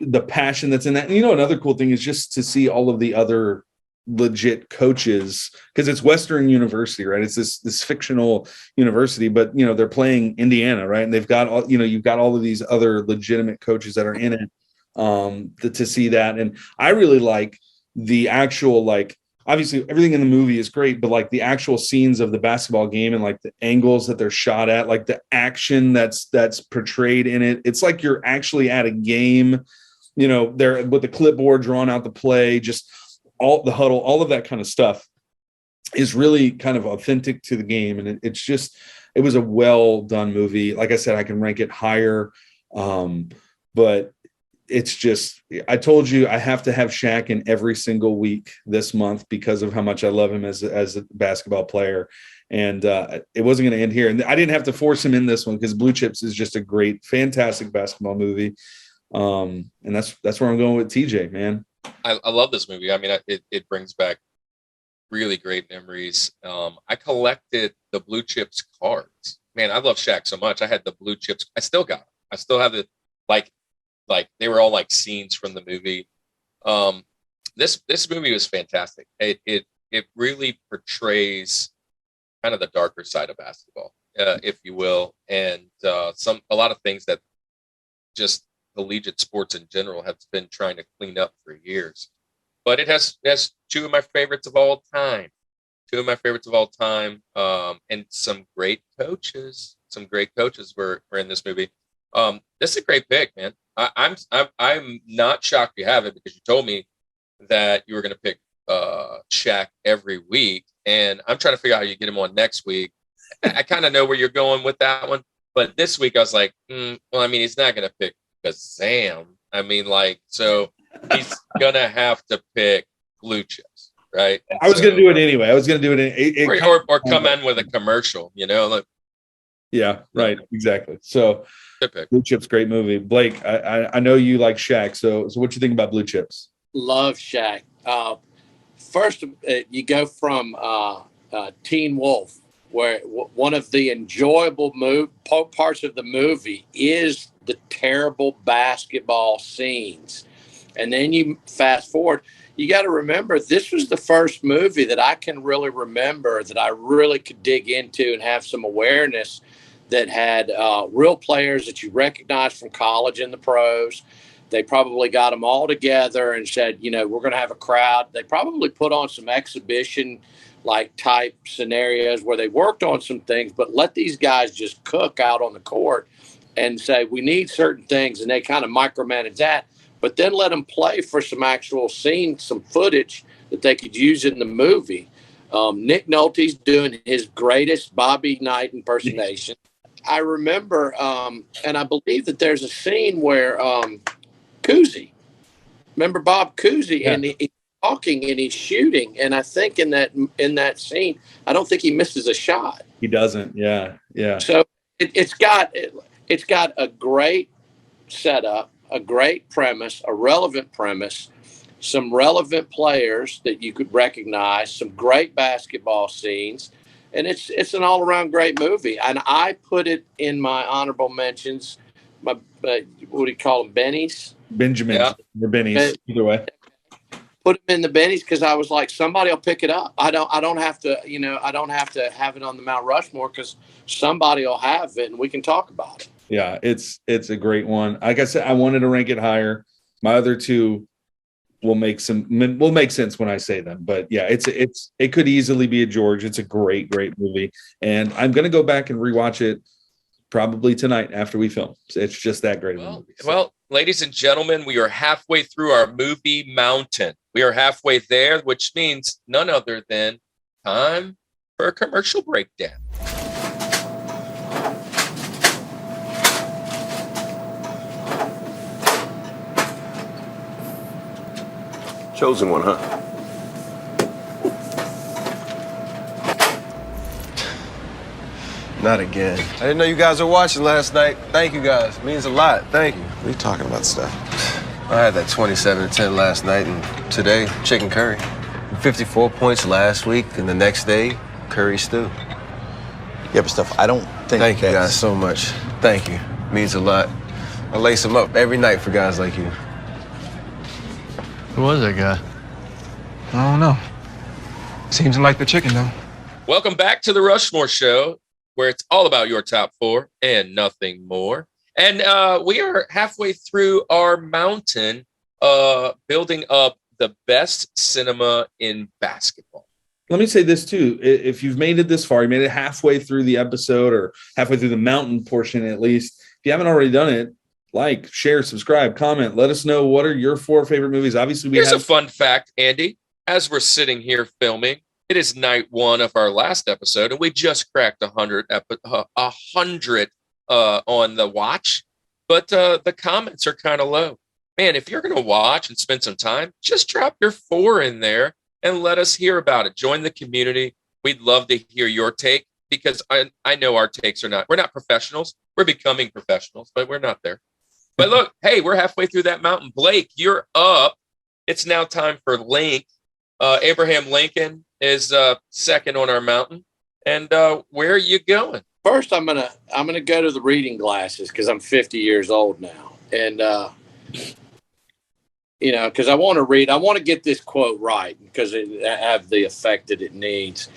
the passion that's in that. And another cool thing is just to see all of the other legit coaches, because it's Western University, right? It's this fictional university, but they're playing Indiana, right? And they've got all, you've got all of these other legitimate coaches that are in it, to see that. And I really like the actual, like, obviously everything in the movie is great, but like the actual scenes of the basketball game and like the angles that they're shot at, like the action that's portrayed in it. It's like you're actually at a game, there with the clipboard drawing out the play, just all the huddle, all of that kind of stuff is really kind of authentic to the game. And it was a well done movie. Like I said, I can rank it higher. But it's just, I told you I have to have Shaq in every single week this month because of how much I love him as a basketball player. And it wasn't going to end here. And I didn't have to force him in this one because Blue Chips is just a great, fantastic basketball movie. And that's where I'm going with TJ, man. I love this movie. I mean, it brings back really great memories. I collected the Blue Chips cards. Man, I love Shaq so much. I had the Blue Chips. I still got them. I still have it. Like they were all like scenes from the movie. This movie was fantastic. It really portrays kind of the darker side of basketball, if you will, and a lot of things that just collegiate sports in general have been trying to clean up for years. But it has two of my favorites of all time. And some great coaches. Some great coaches were in this movie. This is a great pick, man. I'm not shocked you have it because you told me that you were going to pick Shaq every week, and I'm trying to figure out how you get him on next week. I kind of know where you're going with that one, but this week I was like, well, I mean, he's not going to pick Kazam. I mean, like, so he's gonna have to pick Blue Chips, right? And I was going to do it anyway. I was going to do it, or come in with a commercial, like. Yeah, right. Exactly. So Blue Chips, great movie. Blake, I know you like Shaq. So what you think about Blue Chips? Love Shaq. First, you go from Teen Wolf, where one of the enjoyable parts of the movie is the terrible basketball scenes. And then you fast forward, you got to remember, this was the first movie that I can really remember that I really could dig into and have some awareness that had real players that you recognize from college and the pros. They probably got them all together and said, we're going to have a crowd. They probably put on some exhibition like type scenarios where they worked on some things, but let these guys just cook out on the court and say, we need certain things. And they kind of micromanage that, but then let them play for some actual scenes, some footage that they could use in the movie. Nick Nolte's doing his greatest Bobby Knight impersonation. I remember, and I believe that there's a scene where Cousy, remember Bob Cousy, yeah. And he's talking and he's shooting, and I think in that scene, I don't think he misses a shot. He doesn't. Yeah. So it's got a great setup, a great premise, a relevant premise, some relevant players that you could recognize, some great basketball scenes, and it's an all-around great movie. And I put it in my honorable mentions. My what do you call them? Bennies? Benjamins or Bennies, either way. Put them in the Bennies because I was like, somebody will pick it up. I don't have to, I don't have to have it on the Mount Rushmore because somebody will have it and we can talk about it. Yeah, it's a great one. Like I said, I wanted to rank it higher. My other two will make sense when I say them. But yeah, it could easily be a George. It's a great movie, and I'm gonna go back and rewatch it probably tonight after we film. It's just that great of a movie. So. Well, ladies and gentlemen, we are halfway through our movie mountain. We are halfway there, which means none other than time for a commercial breakdown. Chosen one, huh? Not again. I didn't know you guys were watching last night. Thank you guys. It means a lot. Thank you. What are you talking about, stuff? I had that 27-10 last night, and today, chicken curry. 54 points last week, and the next day, curry stew. Yeah, but stuff, I don't think. Thank you guys so much. Thank you. It means a lot. I lace them up every night for guys like you. Who was that guy? I don't know. Seems like the chicken, though. Welcome back to the Rushmore Show, where it's all about your top four and nothing more. And we are halfway through our mountain, building up the best cinema in basketball. Let me say this too. If you've made it this far, you made it halfway through the episode or halfway through the mountain portion at least. If you haven't already done it, like, share, subscribe, comment. Let us know what are your 4 favorite movies. Obviously, Here's a fun fact, Andy. As we're sitting here filming, it is night 1 of our last episode, and we just cracked 100 on the watch. But the comments are kind of low. Man, if you're going to watch and spend some time, just drop your 4 in there and let us hear about it. Join the community. We'd love to hear your take, because I know our takes we're not professionals. We're becoming professionals, but we're not there. But look, hey, we're halfway through that mountain. Blake, you're up. It's now time for Link. Abraham Lincoln is second on our mountain. And where are you going? First, I'm gonna go to the reading glasses because I'm 50 years old now, and because I want to read. I want to get this quote right because it have the effect that it needs.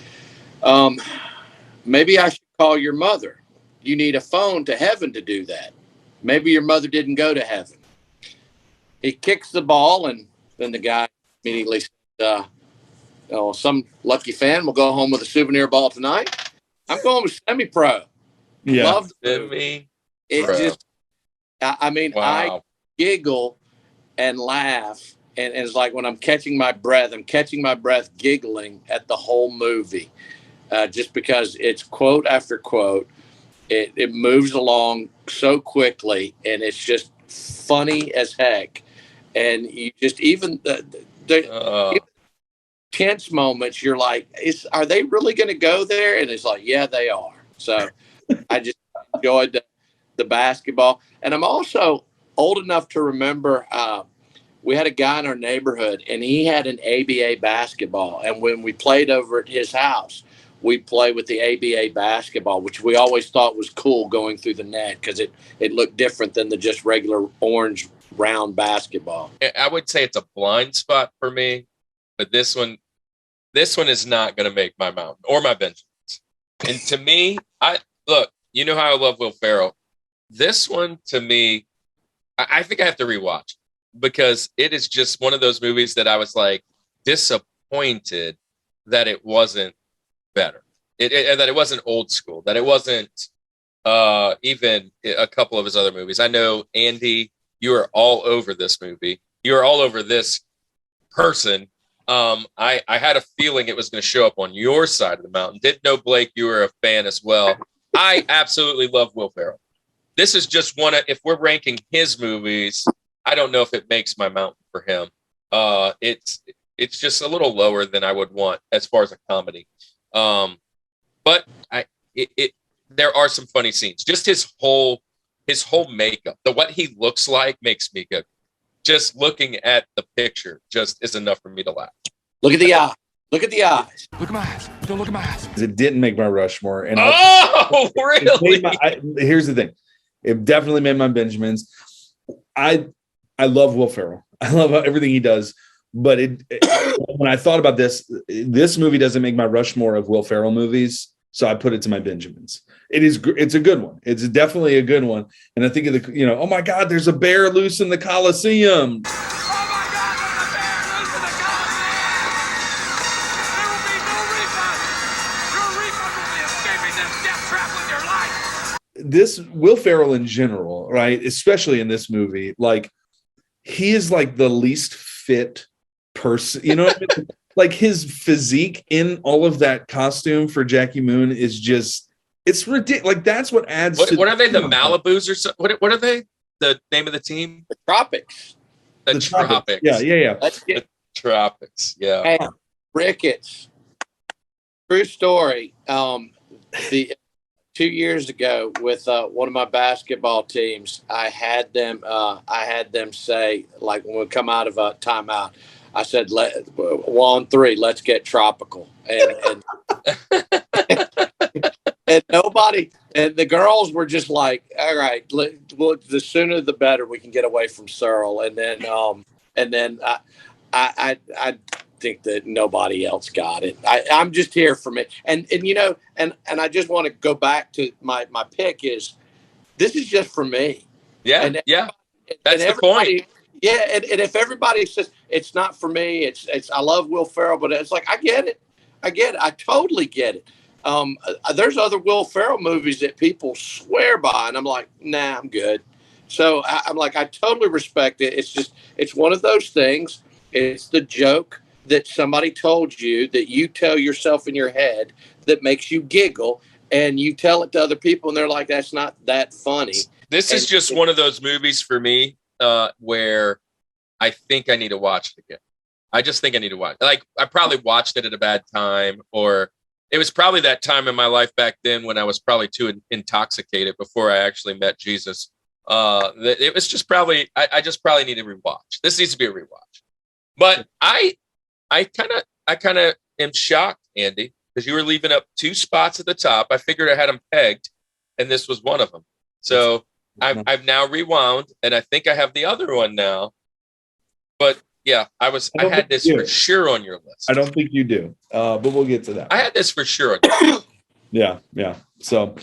Maybe I should call your mother. You need a phone to heaven to do that. Maybe your mother didn't go to heaven. He kicks the ball, and then the guy immediately says, some lucky fan will go home with a souvenir ball tonight. I'm going with semi-pro. Yeah. Love the movie. Wow. I giggle and laugh. And it's like when I'm catching my breath giggling at the whole movie. Just because it's quote after quote. It moves along so quickly, and it's just funny as heck. And you just even the tense moments, you're like, are they really going to go there? And it's like, yeah, they are. So I just enjoyed the basketball. And I'm also old enough to remember we had a guy in our neighborhood, and he had an ABA basketball. And when we played over at his house, we played with the ABA basketball, which we always thought was cool going through the net because it looked different than the just regular orange round basketball. I would say it's a blind spot for me, but this one is not going to make my mountain or my Benjamins. And to me, you know how I love Will Ferrell. This one, to me, I think I have to rewatch because it is just one of those movies that I was like disappointed that it wasn't better. That it wasn't old school, that it wasn't even a couple of his other movies. I know, Andy, you are all over this movie. You are all over this person. I had a feeling it was going to show up on your side of the mountain. Didn't know, Blake, you were a fan as well. I absolutely love Will Ferrell. This is just if we're ranking his movies, I don't know if it makes my mountain for him. It's just a little lower than I would want as far as a comedy. But there are some funny scenes. Just his whole makeup, what he looks like makes me go. Just looking at the picture just is enough for me to laugh. Look at the eye. Look at the eyes. Look at my eyes. Don't look at my eyes. It didn't make my Rushmore. And really? Here's the thing. It definitely made my Benjamins. I love Will Ferrell. I love everything he does. But when I thought about this movie doesn't make my Rushmore of Will Ferrell movies, so I put it to my Benjamins. It's a good one. It's definitely a good one. And I think of the, oh my God, there's a bear loose in the Coliseum. This Will Ferrell in general, right? Especially in this movie, like he is like the least fit person. You know what I mean? Like his physique in all of that costume for Jackie Moon is just, it's ridiculous. Like that's what adds to. What are they? The Malibus or something? What are they? The name of the team? The Tropics. The Tropics. Yeah. Let's get the Tropics. Yeah. Hey, Ricketts. True story. The 2 years ago with one of my basketball teams, I had them say, like when we come out of a timeout, I said, 1, 3, let's get tropical. And and nobody, and the girls were just like, all right, the sooner the better we can get away from Searle. And then I think that nobody else got it. I'm just here for me. And I just want to go back to my pick is this is just for me. Yeah. And That's the point. Yeah. And if everybody says it's not for me, it's I love Will Ferrell, but it's like, I get it. I totally get it. There's other Will Ferrell movies that people swear by, and I'm like, nah, I'm good. So I'm like, I totally respect it. It's one of those things. It's the joke that somebody told you that you tell yourself in your head that makes you giggle, and you tell it to other people, and they're like, that's not that funny. This is just one of those movies for me where I think I need to watch it again. I just think I need to watch it. Like, I probably watched it at a bad time, or it was probably that time in my life back then when I was probably too intoxicated before I actually met Jesus. It was just probably, I just probably need to rewatch. This needs to be a rewatch. But I kind of am shocked, Andy, because you were leaving up 2 spots at the top. I figured I had them pegged, and this was one of them. So I've now rewound, and I think I have the other one now. But yeah, I had this for sure on your list. I don't think you do, but we'll get to that. I had this for sure. Yeah. So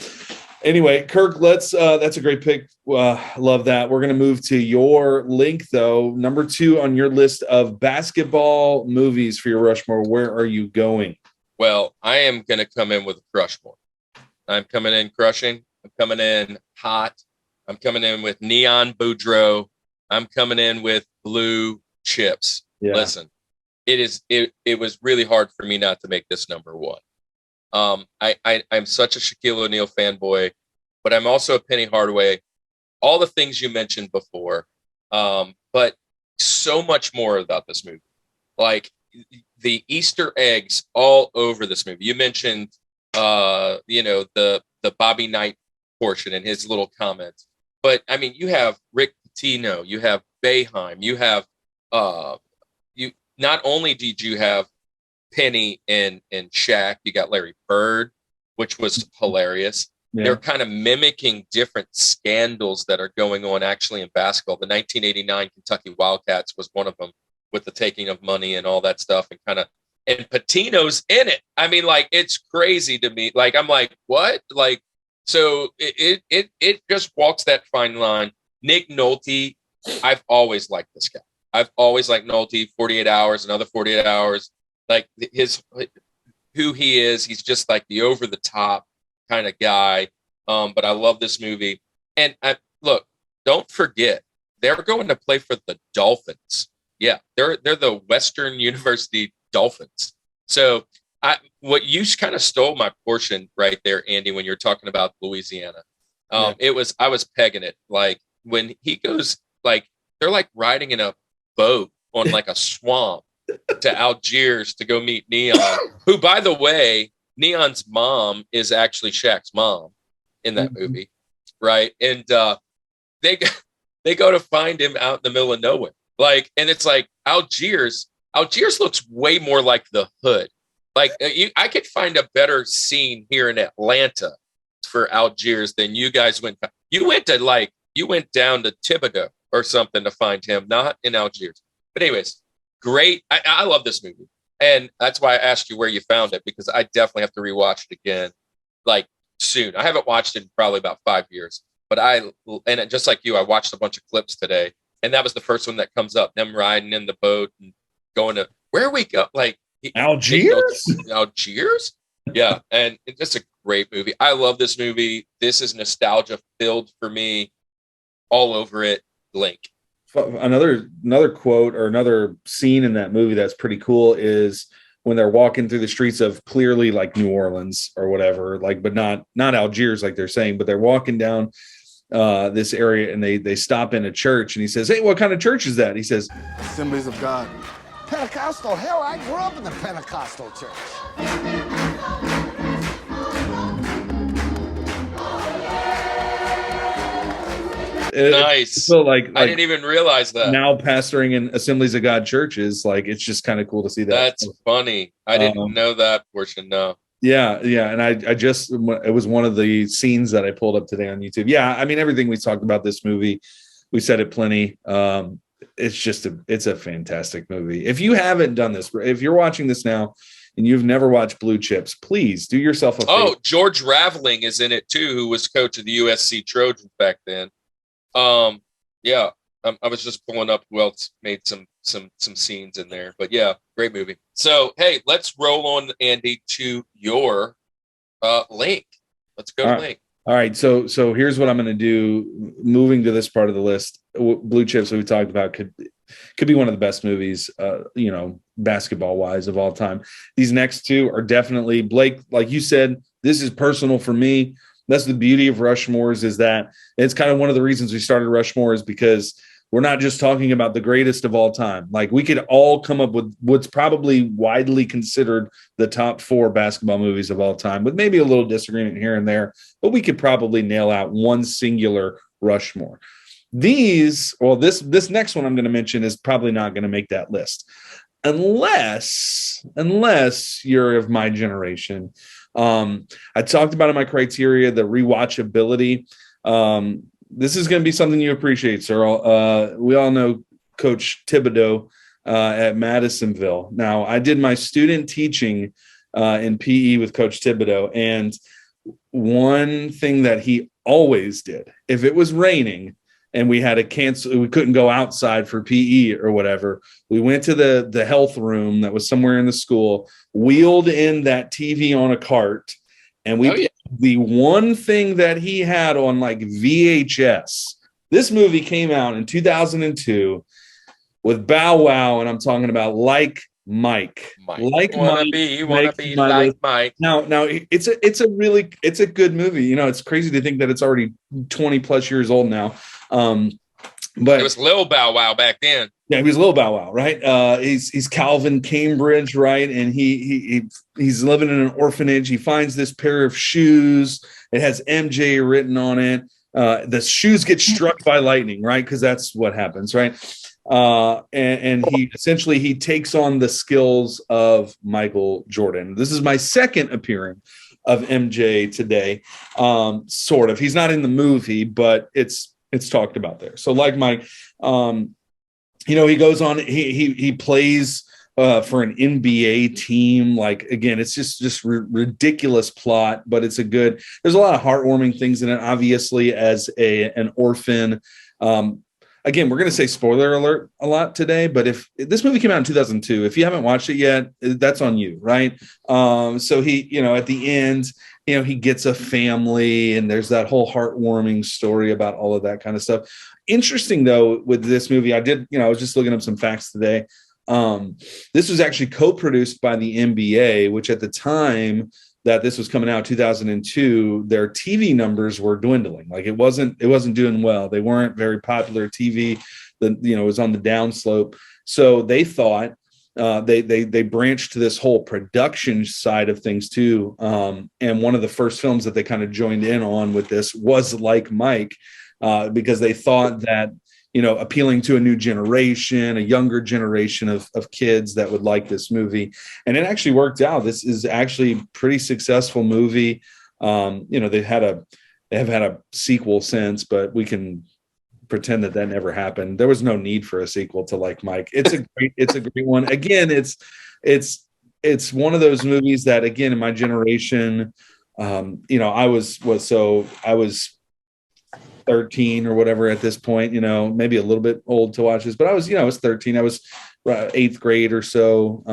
anyway, Kirk, that's a great pick. Love that. We're going to move to your link, though. Number 2 on your list of basketball movies for your Rushmore. Where are you going? Well, I am going to come in with Rushmore. I'm coming in crushing. I'm coming in hot. I'm coming in with Neon Boudreaux. I'm coming in with Blue Chips. Yeah. Listen, it was really hard for me not to make this number 1. I'm such a Shaquille O'Neal fanboy, but I'm also a Penny Hardaway. All the things you mentioned before, but so much more about this movie. Like the Easter eggs all over this movie. You mentioned, the Bobby Knight portion and his little comments. But I mean, you have Rick Pitino, you have Boeheim, you have you. Not only did you have Penny and Shaq, you got Larry Bird, which was hilarious. Yeah. They're kind of mimicking different scandals that are going on actually in basketball. The 1989 Kentucky Wildcats was one of them, with the taking of money and all that stuff, and Patino's in it. I mean, like, it's crazy to me. Like, I'm like, what? Like, so it just walks that fine line. Nick Nolte, I've always liked this guy. I've always liked Nolte. 48 Hours, another 48 Hours. Like, who he is, he's just like the over the top kind of guy. But I love this movie. And look, don't forget, they're going to play for the Dolphins. Yeah, they're the Western University Dolphins. So what you kind of stole my portion right there, Andy, when you're talking about Louisiana. I was pegging it. Like, when he goes, like, they're like riding in a boat on like a swamp to Algiers to go meet Neon, who, by the way, Neon's mom is actually Shaq's mom in that movie, right? And they go to find him out in the middle of nowhere, like, and it's like Algiers looks way more like the hood. Like, I could find a better scene here in Atlanta for Algiers than you guys went. You went down to Thibodeau or something to find him, not in Algiers. But anyways, great. I love this movie. And that's why I asked you where you found it, because I definitely have to rewatch it again, like, soon. I haven't watched it in probably about 5 years, but just like you, I watched a bunch of clips today, and that was the first one that comes up, them riding in the boat and going to where we go, like Algiers. Yeah. And it's just a great movie. I love this movie. This is nostalgia filled for me all over it. Link. Another quote or another scene in that movie that's pretty cool is when they're walking through the streets of clearly like New Orleans or whatever, like, but not Algiers, like they're saying, but they're walking down this area, and they stop in a church, and he says, "Hey, what kind of church is that?" He says, "Assemblies of God." Pentecostal? Hell, I grew up in the Pentecostal church. Nice. So like I didn't even realize that. Now pastoring in Assemblies of God churches, like, it's just kind of cool to see that. That's funny. I didn't know that portion. No. Yeah. And it was one of the scenes that I pulled up today on YouTube. Yeah. I mean, everything we talked about this movie, we said it plenty. it's a fantastic movie. If you haven't done this, if you're watching this now and you've never watched Blue Chips, please do yourself a favor. Oh, George Raveling is in it too, who was coach of the USC Trojans back then. Yeah, I was just pulling up who else made some scenes in there, but yeah, great movie. So hey, let's roll on, Andy, to your link. Let's go to link. All right, so here's what I'm going to do. Moving to this part of the list, Blue Chips, that we talked about, could be one of the best movies, basketball wise, of all time. These next two are definitely, Blake, like you said, this is personal for me. That's the beauty of Rushmore's, is that it's kind of one of the reasons we started Rushmore, is because we're not just talking about the greatest of all time. Like, we could all come up with what's probably widely considered the top 4 basketball movies of all time, with maybe a little disagreement here and there, but we could probably nail out one singular Rushmore. This next one I'm going to mention is probably not going to make that list, unless you're of my generation. I talked about in my criteria the rewatchability. This is going to be something you appreciate, sir. We all know Coach Thibodeau at Madisonville. Now, I did my student teaching in PE with Coach Thibodeau, and one thing that he always did, if it was raining and we had to cancel, we couldn't go outside for PE or whatever, we went to the health room that was somewhere in the school, wheeled in that TV on a cart, and the one thing that he had on like VHS. This movie came out in 2002 with Bow Wow, and I'm talking about Like Mike. Like Mike. You wanna be like Mike. Now it's a good movie. It's crazy to think that it's already 20 plus years old now. But it was Lil Bow Wow back then. Yeah, he was Lil Bow Wow, right? He's Calvin Cambridge, right? And he's living in an orphanage. He finds this pair of shoes. It has MJ written on it. The shoes get struck by lightning, right? Because that's what happens, right? And he takes on the skills of Michael Jordan. This is my second appearance of MJ today. Sort of. He's not in the movie, but it's talked about there. So like Mike, he goes on, he plays for an NBA team. Like, again, it's just ridiculous plot, but there's a lot of heartwarming things in it, obviously, as an orphan. Again, we're going to say spoiler alert a lot today, but if this movie came out in 2002, if you haven't watched it yet, that's on you, right? So he, at the end, he gets a family, and there's that whole heartwarming story about all of that kind of stuff. Interesting, though, with this movie, I was just looking up some facts today. This was actually co-produced by the NBA, which at the time that this was coming out, 2002, their TV numbers were dwindling. Like, it wasn't doing well. They weren't very popular TV. It was on the downslope. So they thought they branched to this whole production side of things too. And one of the first films that they kind of joined in on with this was Like Mike, because they thought that, appealing to a new generation, a younger generation of kids that would like this movie. And it actually worked out. This is actually a pretty successful movie. They have had a sequel since, but we can pretend that never happened. There was no need for a sequel to Like Mike. It's a great one. Again, it's one of those movies that, again, in my generation, I was 13 or whatever at this point, maybe a little bit old to watch this, but I was 13. I was 8th grade or so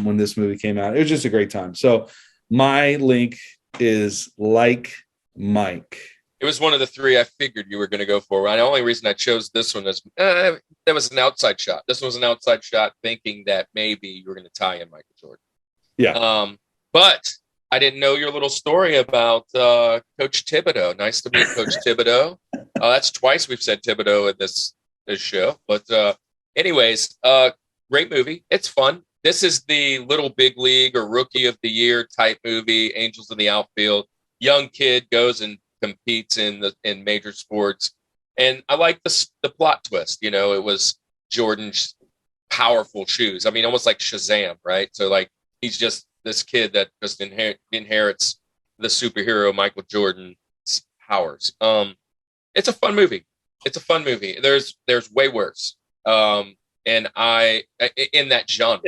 when this movie came out. It was just a great time. So my link is Like Mike. It was one of the 3 I figured you were going to go for. The only reason I chose this one is that was an outside shot. This was an outside shot, thinking that maybe you were going to tie in Michael Jordan. Yeah. But I didn't know your little story about Coach Thibodeau. Nice to meet Coach Thibodeau. That's twice we've said Thibodeau in this show. But anyways, great movie. It's fun. This is the Little Big League or Rookie of the Year type movie. Angels in the outfield. Young kid goes and competes in major sports. And I like the plot twist. It was Jordan's powerful shoes. I mean, almost like Shazam, right? So like he's just this kid that just inherits the superhero Michael Jordan's powers. It's a fun movie. There's way worse. And in that genre,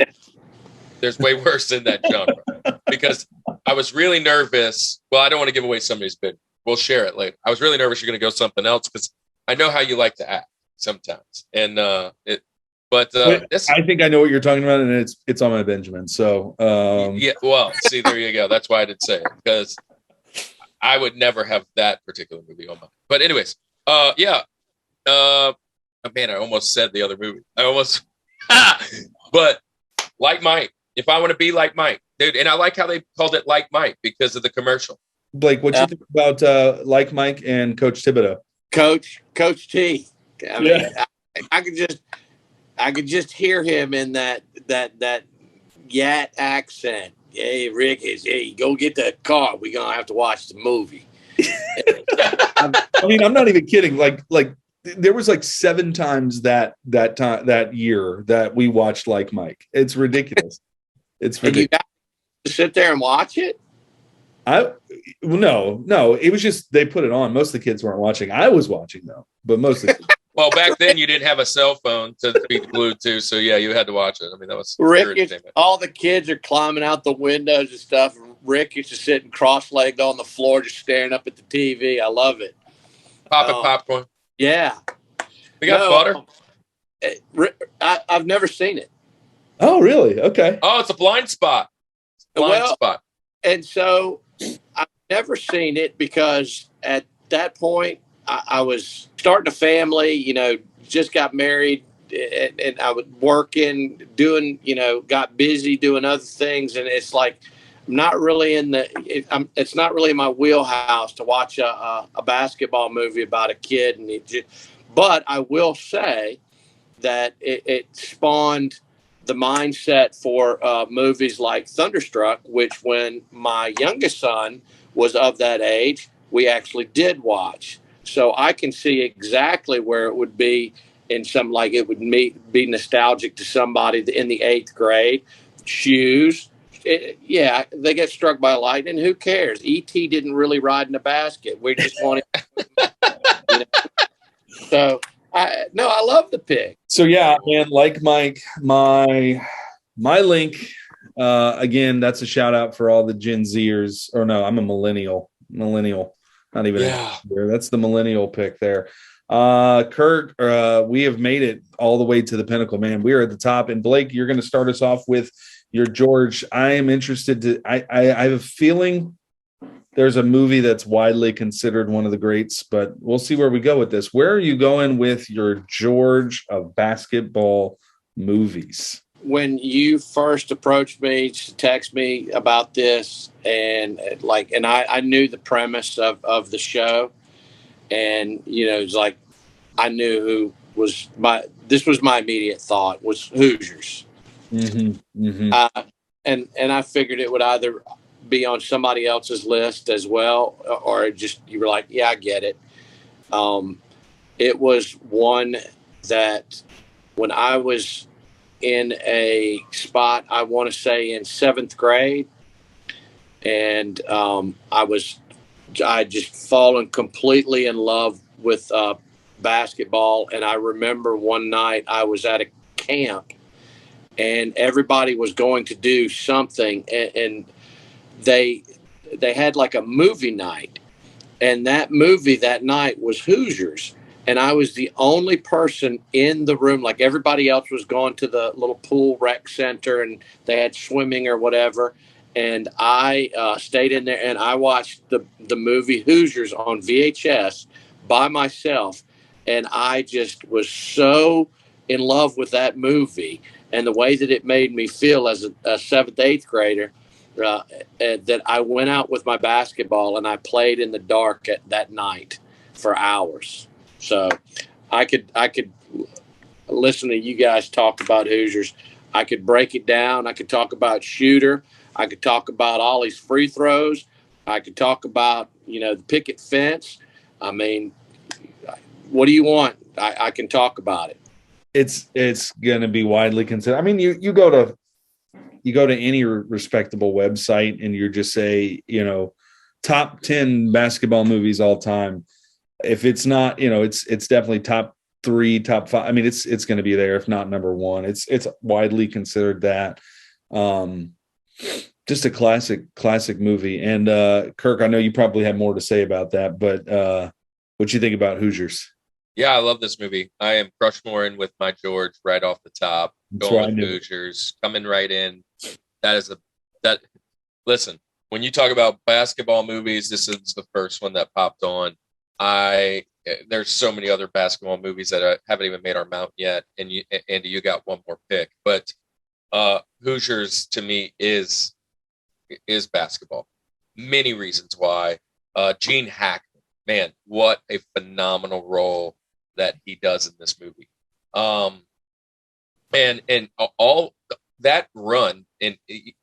there's way worse in that genre because I was really nervous. Well, I don't want to give away somebody's bid. We'll share it later. I was really nervous you're going to go something else because I know how you like to act sometimes. And I think I know what you're talking about, and it's on my Benjamin. So yeah, well, see, there you go. That's why I didn't say it, because I would never have that particular movie on mine. But anyways, yeah. Man, I almost said the other movie. But Like Mike. If I want to be like Mike, dude, and I like how they called it Like Mike because of the commercial. Blake, what you think about Like Mike and Coach Thibodeau? Coach T. I mean, I could just hear him in that Yat accent. Hey, Rick, hey, go get the car. We're gonna have to watch the movie. I mean, I'm not even kidding. Like there was like 7 times that year that we watched Like Mike. It's ridiculous. It's ridiculous. And you got to sit there and watch it? No. It was just they put it on. Most of the kids weren't watching. I was watching though, but most of the kids. Well, back then you didn't have a cell phone to be glued to, so yeah, you had to watch it. I mean, that was Rick. All the kids are climbing out the windows and stuff. Rick used to sitting cross-legged on the floor, just staring up at the TV. I love it. Popping popcorn. Yeah. We got butter. I've never seen it. Oh, really? Okay. Oh, it's a blind spot. Spot. And so I've never seen it because at that point I was starting a family, just got married and I was working, doing, got busy doing other things. And it's like, I'm not really it's not really in my wheelhouse to watch a basketball movie about a kid. But I will say that it spawned the mindset for movies like Thunderstruck, which when my youngest son was of that age, we actually did watch. So I can see exactly where it would be in some, like it would be nostalgic to somebody in the 8th grade. Shoes. They get struck by lightning. Who cares? E.T. didn't really ride in a basket. We just wanted. So I love the pick. So yeah, man, Like Mike, my link. Again, that's a shout out for all the Gen Zers. Or no, I'm a millennial. Not even that's the millennial pick there. Kirk, we have made it all the way to the pinnacle, man. We are at the top. And Blake, you're going to start us off with your George. I am interested I have a feeling there's a movie that's widely considered one of the greats, but we'll see where we go with this. Where are you going with your George of basketball movies? When you first approached me to text me about this, and I knew the premise of the show, and it's like I knew who was this was my immediate thought was Hoosiers. Mm-hmm. Mm-hmm. And I figured it would either be on somebody else's list as well, or just you were like, yeah, I get it. It was one that when I was in a spot, I want to say in 7th grade, and I just fallen completely in love with basketball. And I remember one night I was at a camp and everybody was going to do something, and they had like a movie night, and that movie that night was Hoosiers. And I was the only person in the room. Like everybody else was going to the little pool rec center and they had swimming or whatever. And I stayed in there and I watched the movie Hoosiers on VHS by myself. And I just was so in love with that movie and the way that it made me feel as a 7th, 8th grader, that I went out with my basketball and I played in the dark that night for hours. So I could listen to you guys talk about Hoosiers. I could break it down. I could talk about Shooter. I could talk about Ollie's free throws. I could talk about, the picket fence. I mean, what do you want? I can talk about it. It's going to be widely considered. I mean, you go to any respectable website and you just say, top 10 basketball movies all time. If it's not, it's definitely top 3, top 5. I mean, it's going to be there, if not number 1. It's widely considered that. Just a classic movie. And Kirk, I know you probably have more to say about that, but what you think about Hoosiers? Yeah, I love this movie. I am Rushmore in with my George right off the top. That's Going with Hoosiers, coming right in. Listen, when you talk about basketball movies, this is the first one that popped on. There's so many other basketball movies that haven't even made our mount yet. And Andy, you got one more pick, but Hoosiers to me is basketball. Many reasons why. Gene Hackman, man, what a phenomenal role that he does in this movie. And all that run. And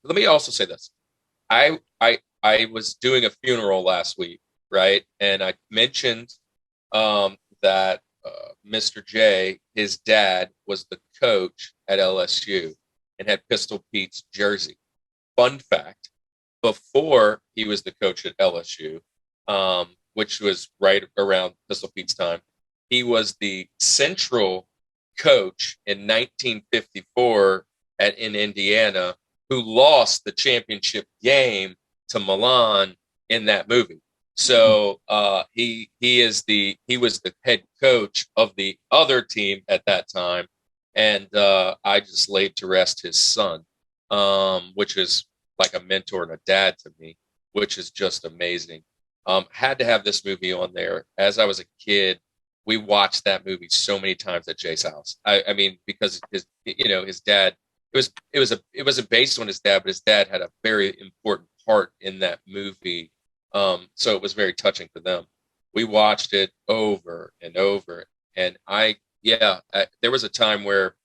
let me also say this: I was doing a funeral last week, right? And I mentioned that Mr. J, his dad, was the coach at LSU and had Pistol Pete's jersey. Fun fact: before he was the coach at LSU, which was right around Pistol Pete's time, he was the Central coach in 1954 in Indiana, who lost the championship game to Milan in that movie. So he was the head coach of the other team at that time, and I just laid to rest his son, which is like a mentor and a dad to me, which is just amazing. Had to have this movie on there. As I was a kid, we watched that movie so many times at Jay's house. I mean, because his dad, it wasn't based on his dad, but his dad had a very important part in that movie. So it was very touching for them. We watched it over and over. And there was a time where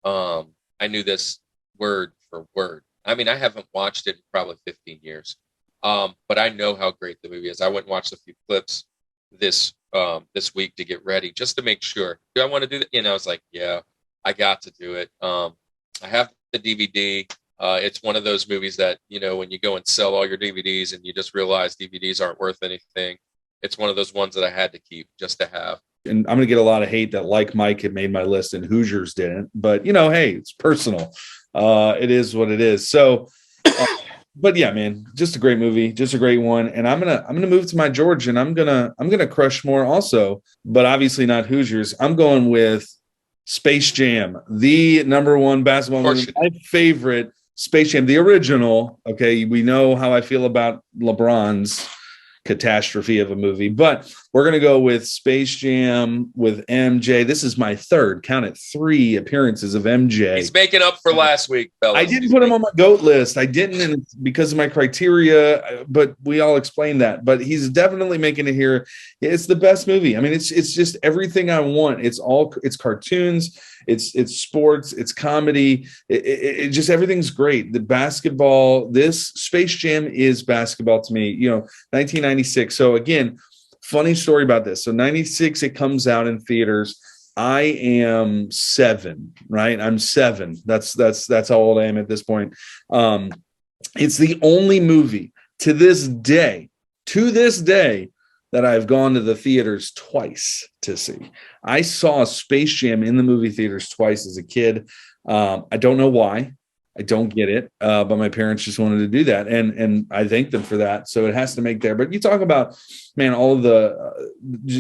I knew this word for word. I mean, I haven't watched it in probably 15 years. But I know how great the movie is. I went and watched a few clips this week to get ready, just to make sure. Do I want to do that? I was like, yeah, I got to do it. I have the DVD. It's one of those movies that, when you go and sell all your DVDs and you just realize DVDs aren't worth anything. It's one of those ones that I had to keep just to have. And I'm going to get a lot of hate that Like Mike had made my list and Hoosiers didn't. But, hey, it's personal. It is what it is. So, but yeah, man, just a great movie, just a great one. And I'm gonna move to my George, and I'm gonna crush more also, but obviously not Hoosiers. I'm going with Space Jam, the number 1 basketball movie, my favorite. Space Jam, the original. Okay, we know how I feel about LeBron's catastrophe of a movie, but we're going to go with Space Jam with MJ. This is my third, count it, 3 appearances of MJ. He's making up for last week, fellas. I didn't put him on my GOAT list. I didn't, and it's because of my criteria, but we all explained that. But he's definitely making it here. It's the best movie. I mean, it's just everything I want. It's cartoons, it's sports, it's comedy. It just, everything's great. The basketball, this Space Jam is basketball to me. 1996. So again, funny story about this. So 96, it comes out in theaters. I am 7, right? I'm 7. That's how old I am at this point. It's the only movie to this day that I've gone to the theaters twice to see. I saw Space Jam in the movie theaters twice as a kid. I don't know why. I don't get it, but my parents just wanted to do that, and I thank them for that. So it has to make there. But you talk about, man, all of the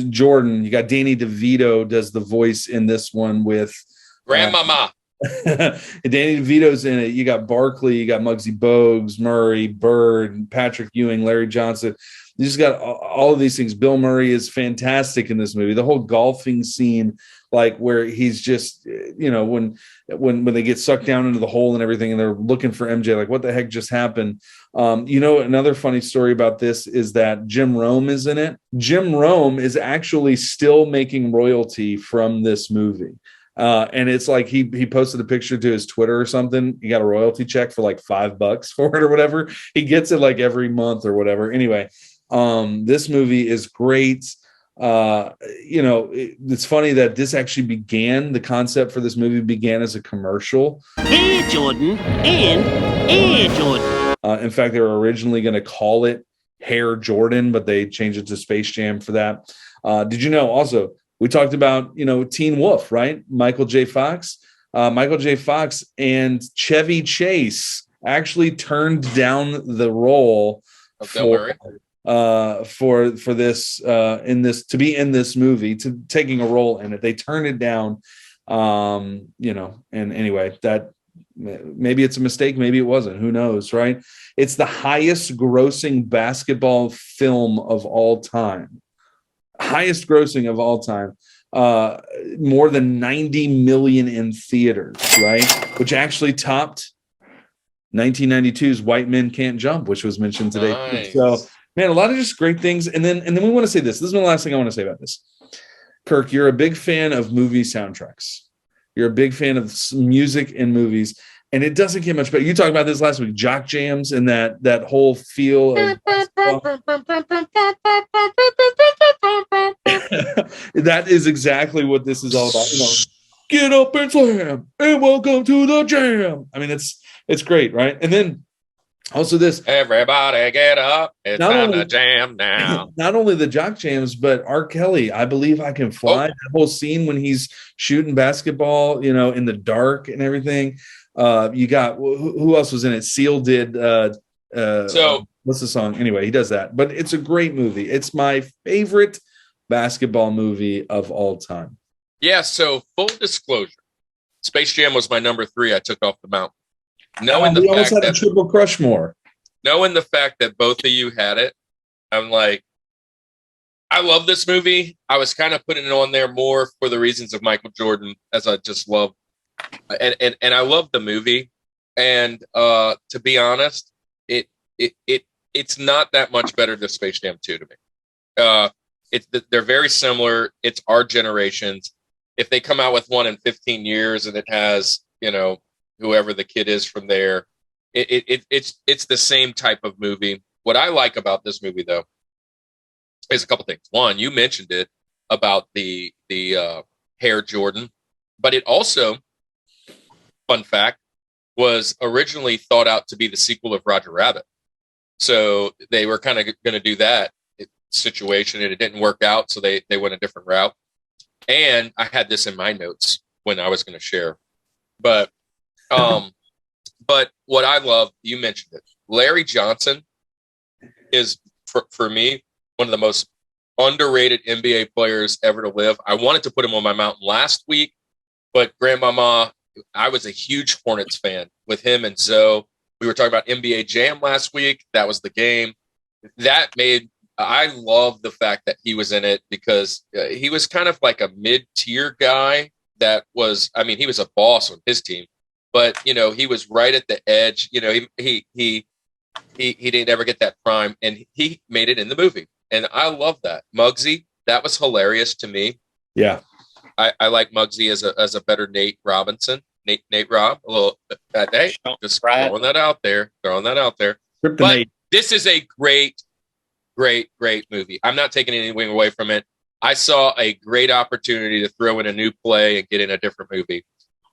Jordan. You got Danny DeVito does the voice in this one with Grandmama. Danny DeVito's in it. You got Barkley, you got Muggsy Bogues, Murray, Bird, Patrick Ewing, Larry Johnson. You just got all of these things. Bill Murray is fantastic in this movie. The whole golfing scene, like where he's just, when they get sucked down into the hole and everything, and they're looking for MJ, like what the heck just happened? Another funny story about this is that Jim Rome is in it. Jim Rome is actually still making royalty from this movie. And it's like he posted a picture to his Twitter or something. He got a royalty check for like $5 for it or whatever. He gets it like every month or whatever. Anyway, this movie is great. It's funny that this actually the concept for this movie began as a commercial. Hey, Jordan, and Air Jordan. In fact, they were originally going to call it Hair Jordan, but they changed it to Space Jam for that. Did you know also We talked about, Teen Wolf, right? Michael J. Fox. Michael J. Fox and Chevy Chase actually turned down the role for this to be in this movie, to taking a role in it. They turned it down. And anyway, that maybe it's a mistake, maybe it wasn't. Who knows, right? It's the highest grossing basketball film of all time. Highest grossing of all time. More than 90 million in theaters, right? Which actually topped 1992's White Men Can't Jump, which was mentioned today. Nice. So, man, a lot of just great things. And then we want to say this. This is the last thing I want to say about this. Kirk, you're a big fan of movie soundtracks. You're a big fan of music in movies, and it doesn't get much better. You talked about this last week, jock jams, and that whole feel of that is exactly what this is all about. Get up and slam, and welcome to the jam. I mean, it's great, right? And then also this, everybody get up, it's time to jam now. Not only the jock jams, but R. Kelly, I Believe I Can Fly. That whole scene when he's shooting basketball, in the dark and everything. You got who else was in it? Seal did. What's the song? Anyway, he does that. But it's a great movie. It's my favorite basketball movie of all time. Yeah. So full disclosure, Space Jam was my number 3. I took off the mountain. Knowing the fact that triple Rushmore. Knowing the fact that both of you had it, I'm like, I love this movie. I was kind of putting it on there more for the reasons of Michael Jordan, as I just love, and I love the movie. And to be honest, it's not that much better than Space Jam 2 to me. They're very similar. It's our generations. If they come out with one in 15 years and it has, whoever the kid is from there, it's the same type of movie. What I like about this movie, though, is a couple things. One, you mentioned it about the Hair Jordan, but it also, fun fact, was originally thought out to be the sequel of Roger Rabbit. So they were kind of going to do that situation, and it didn't work out, so they went a different route. And I had this in my notes when I was going to share, but what I love, you mentioned it, Larry Johnson is for me one of the most underrated NBA players ever to live. I wanted to put him on my mountain last week, but Grandmama, I was a huge Hornets fan with him and Zoe. We were talking about NBA Jam last week. That was the game. I love the fact that he was in it because he was kind of like a mid-tier guy that was, he was a boss on his team, but, he was right at the edge. He didn't ever get that prime, and he made it in the movie. And I love that. Muggsy, that was hilarious to me. Yeah. I like Muggsy as a better Nate Robinson. Nate Robb, a little hey, just throwing that out there. But this is a great movie. I'm not taking anything away from it. I saw a great opportunity to throw in a new play and get in a different movie.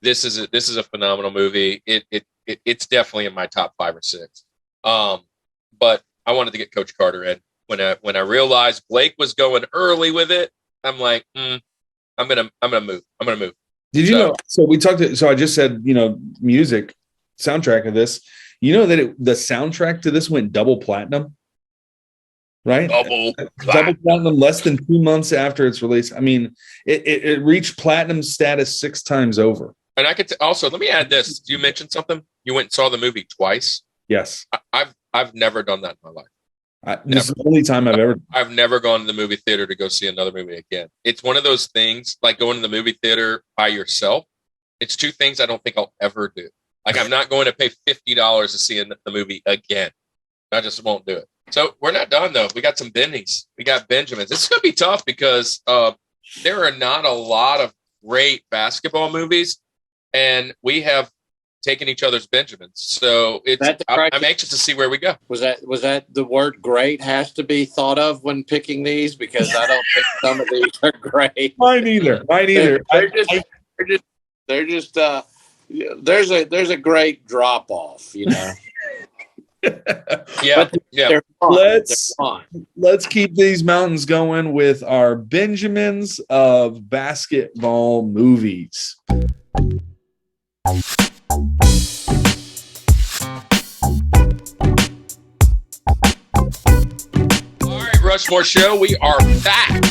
This is a phenomenal movie. It's definitely in my top 5 or 6. But I wanted to get Coach Carter in. When I realized Blake was going early with it, I'm like, I'm gonna move. Did you know? So we talked. So I just said, music soundtrack of this. You know that the soundtrack to this went double platinum, right? Double platinum less than 2 months after its release. It reached platinum status 6 times over. And I could also let me add this. You mentioned something. You went and saw the movie twice. Yes, I've never done that in my life. This is the only time I've never gone to the movie theater to go see another movie again. It's one of those things like going to the movie theater by yourself. It's 2 things I don't think I'll ever do. Like I'm not going to pay $50 to see the movie again. I just won't do it. So we're not done though. We got some Bennies. We got Benjamins. It's going to be tough because there are not a lot of great basketball movies, and we have taking each other's Benjamins. So I'm anxious to see where we go. Was that the word great has to be thought of when picking these? Because I don't think some of these are great. Mine either. There's a great drop off, Yeah, They're fun. They're fun. Let's keep these mountains going with our Benjamins of basketball movies. All right, Rushmore Show, we are back.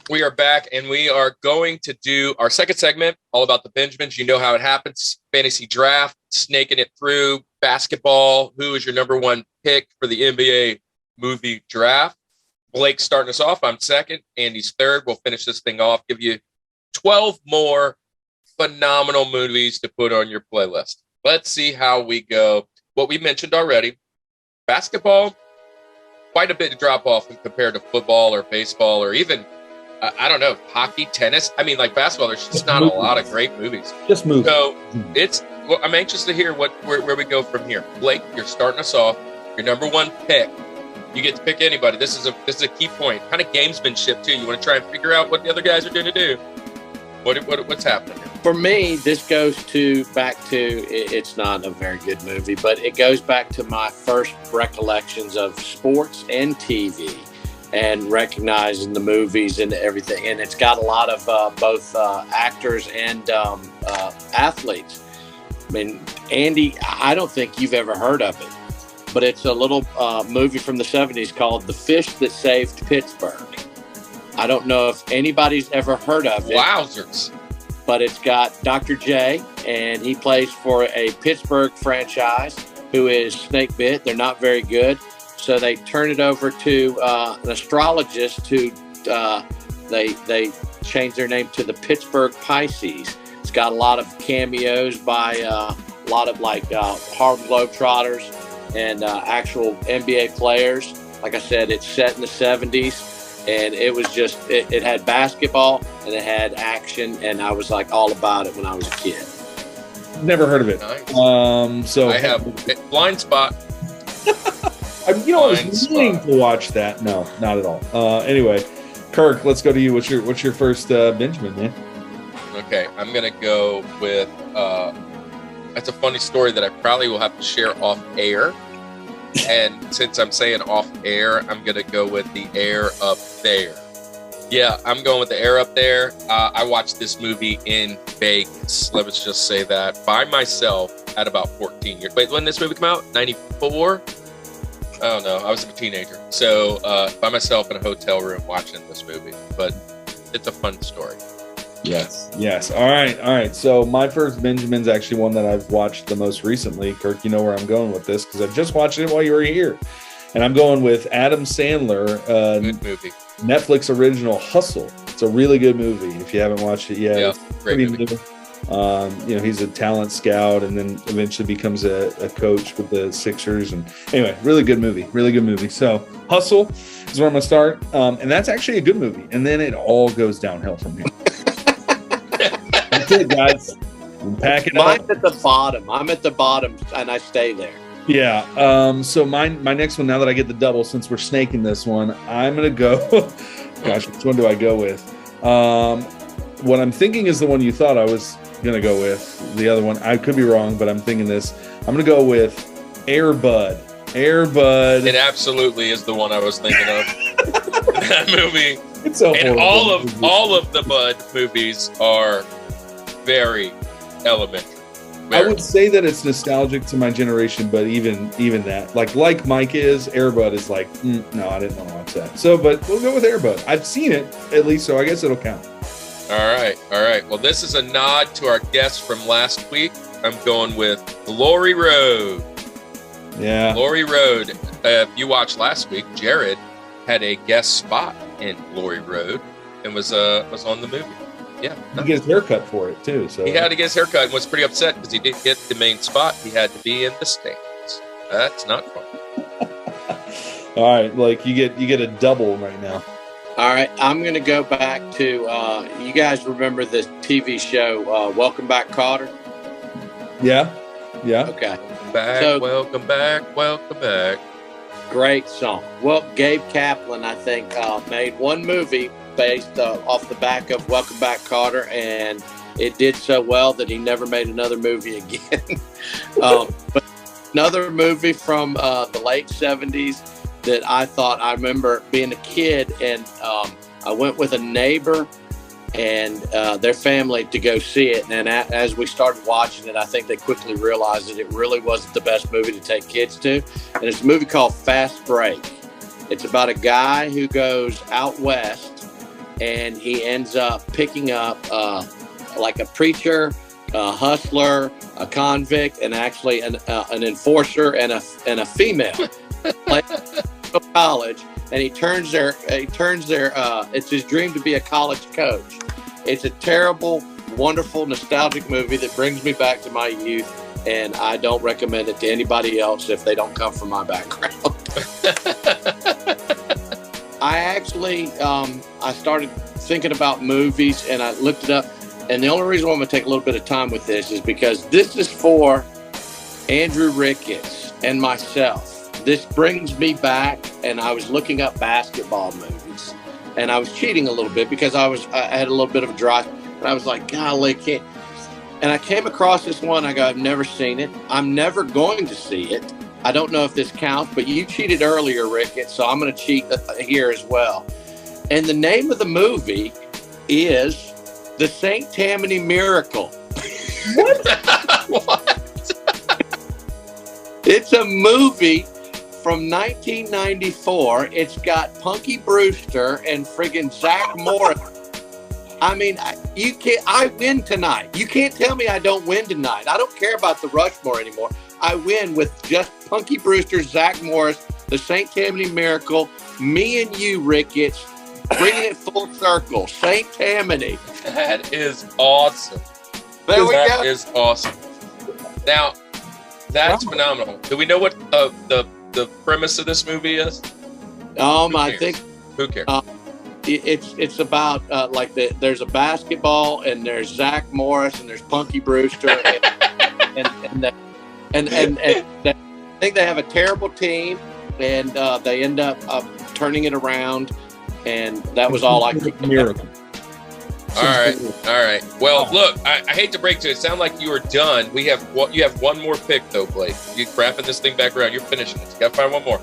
We are back, and we are going to do our second segment, all about the Benjamins. You know how it happens. Fantasy draft, snaking it through, basketball. Who is your number one pick for the NBA movie draft? Blake's starting us off. I'm second. Andy's third. We'll finish this thing off, give you 12 more phenomenal movies to put on your playlist. Let's see how we go. What we mentioned already, basketball, quite a bit to drop off compared to football or baseball or even I don't know, hockey, tennis. I mean, like basketball, there's just not a lot of great movies. Just movies. So I'm anxious to hear where we go from here. Blake, you're starting us off. Your number one pick. You get to pick anybody. This is a key point. Kind of gamesmanship too. You want to try and figure out what the other guys are going to do. What's happening here? For me, this goes back to it's not a very good movie, but it goes back to my first recollections of sports and TV. And recognizing the movies and everything. And it's got a lot of both actors and athletes. I mean, Andy, I don't think you've ever heard of it, but it's a little movie from the 70s called The Fish That Saved Pittsburgh. I don't know if anybody's ever heard of it. Wowzers. But it's got Dr. J, and he plays for a Pittsburgh franchise who is snake bit. They're not very good. So they turn it over to an astrologist who they change their name to the Pittsburgh Pisces. It's got a lot of cameos by a lot of Harlem Globetrotters and actual NBA players. Like I said, it's set in the 70s, and it was just it had basketball and it had action, and I was like all about it when I was a kid. Never heard of it. Nice. So I have Blind Spot. I was meaning to watch that. No, not at all. Anyway, Kirk, let's go to you. What's your first Benjamin, man? Okay, I'm gonna go with. That's a funny story that I probably will have to share off air. And since I'm saying off air, I'm gonna go with The Air Up There. Yeah, I'm going with The Air Up There. I watched this movie in Vegas. Let's just say that by myself at about 14 years. Wait, when did this movie come out? 94. I don't know. I was a teenager. So by myself in a hotel room watching this movie. But it's a fun story. Yes. All right. So my first Benjamin's actually one that I've watched the most recently. Kirk, you know where I'm going with this because I just watched it while you were here. And I'm going with Adam Sandler. Good movie. Netflix original Hustle. It's a really good movie. If you haven't watched it yet, it's great movie. He's a talent scout and then eventually becomes a coach with the Sixers. And anyway, really good movie. So Hustle is where I'm going to start. And that's actually a good movie. And then it all goes downhill from here. That's it, guys. I'm packing up. Mine's at the bottom. I'm at the bottom and I stay there. Yeah. So my next one, now that I get the double, since we're snaking this one, I'm going to go. Gosh, which one do I go with? What I'm thinking is the one you thought I was going to go with. The other one, I could be wrong, but I'm thinking this. I'm going to go with Air Bud. It absolutely is the one I was thinking of. That movie. It's so and all of the Bud movies are very elementary. I would say that it's nostalgic to my generation, but even that, like Mike is, Air Bud is like, no, I didn't want to watch that. So, but we'll go with Air Bud. I've seen it at least, so I guess it'll count. All right. Well, this is a nod to our guest from last week. I'm going with Glory Road. Yeah. Glory Road. If you watched last week, Jared had a guest spot in Glory Road and was on the movie. Yeah. He gets his haircut for it too. So he had to get his haircut and was pretty upset because he didn't get the main spot. He had to be in the stands. That's not fun. All right, like you get a double right now. All right, I'm going to go back to you guys remember the TV show Welcome Back, Kotter? Yeah. Okay. Welcome back. Great song. Well, Gabe Kaplan, I think, made one movie based off the back of Welcome Back, Kotter, and it did so well that he never made another movie again. But Another movie from the late 70s that I remember being a kid, and I went with a neighbor and their family to go see it. And as we started watching it, I think they quickly realized that it really wasn't the best movie to take kids to. And it's a movie called Fast Break. It's about a guy who goes out west, and he ends up picking up like a preacher, a hustler, a convict, and actually an enforcer and a female. Like college, and he turns their it's his dream to be a college coach. It's a terrible, wonderful, nostalgic movie that brings me back to my youth, and I don't recommend it to anybody else if they don't come from my background. I actually I started thinking about movies, and I looked it up, and the only reason why I'm going to take a little bit of time with this is because this is for Andrew Ricketts and myself. This brings me back, and I was looking up basketball movies, and I was cheating a little bit because I had a little bit of a drive, and I was like, golly, can't. And I came across this one. I go, I've never seen it. I'm never going to see it. I don't know if this counts, but you cheated earlier, Ricketts, so I'm going to cheat here as well. And the name of the movie is The St. Tammany Miracle. What? What? It's a movie from 1994. It's got Punky Brewster and friggin' Zach Morris. I mean, you can't. I win tonight. You can't tell me I don't win tonight. I don't care about the Rushmore anymore. I win with just Punky Brewster, Zach Morris, the St. Tammany Miracle, me and you, Ricketts, bringing it full circle. St. Tammany. That is awesome. There we go. That is awesome. Now, that's phenomenal. Do we know what the premise of this movie is? I think. Who cares? It's about like there's a basketball, and there's Zach Morris, and there's Punky Brewster, and I think they have a terrible team, and they end up turning it around, and that was all I could. Miracle. All right. Well, look, I hate to break to it. It sounds like you are done. You have one more pick though, Blake. You're wrapping this thing back around. You're finishing it. You got to find one more.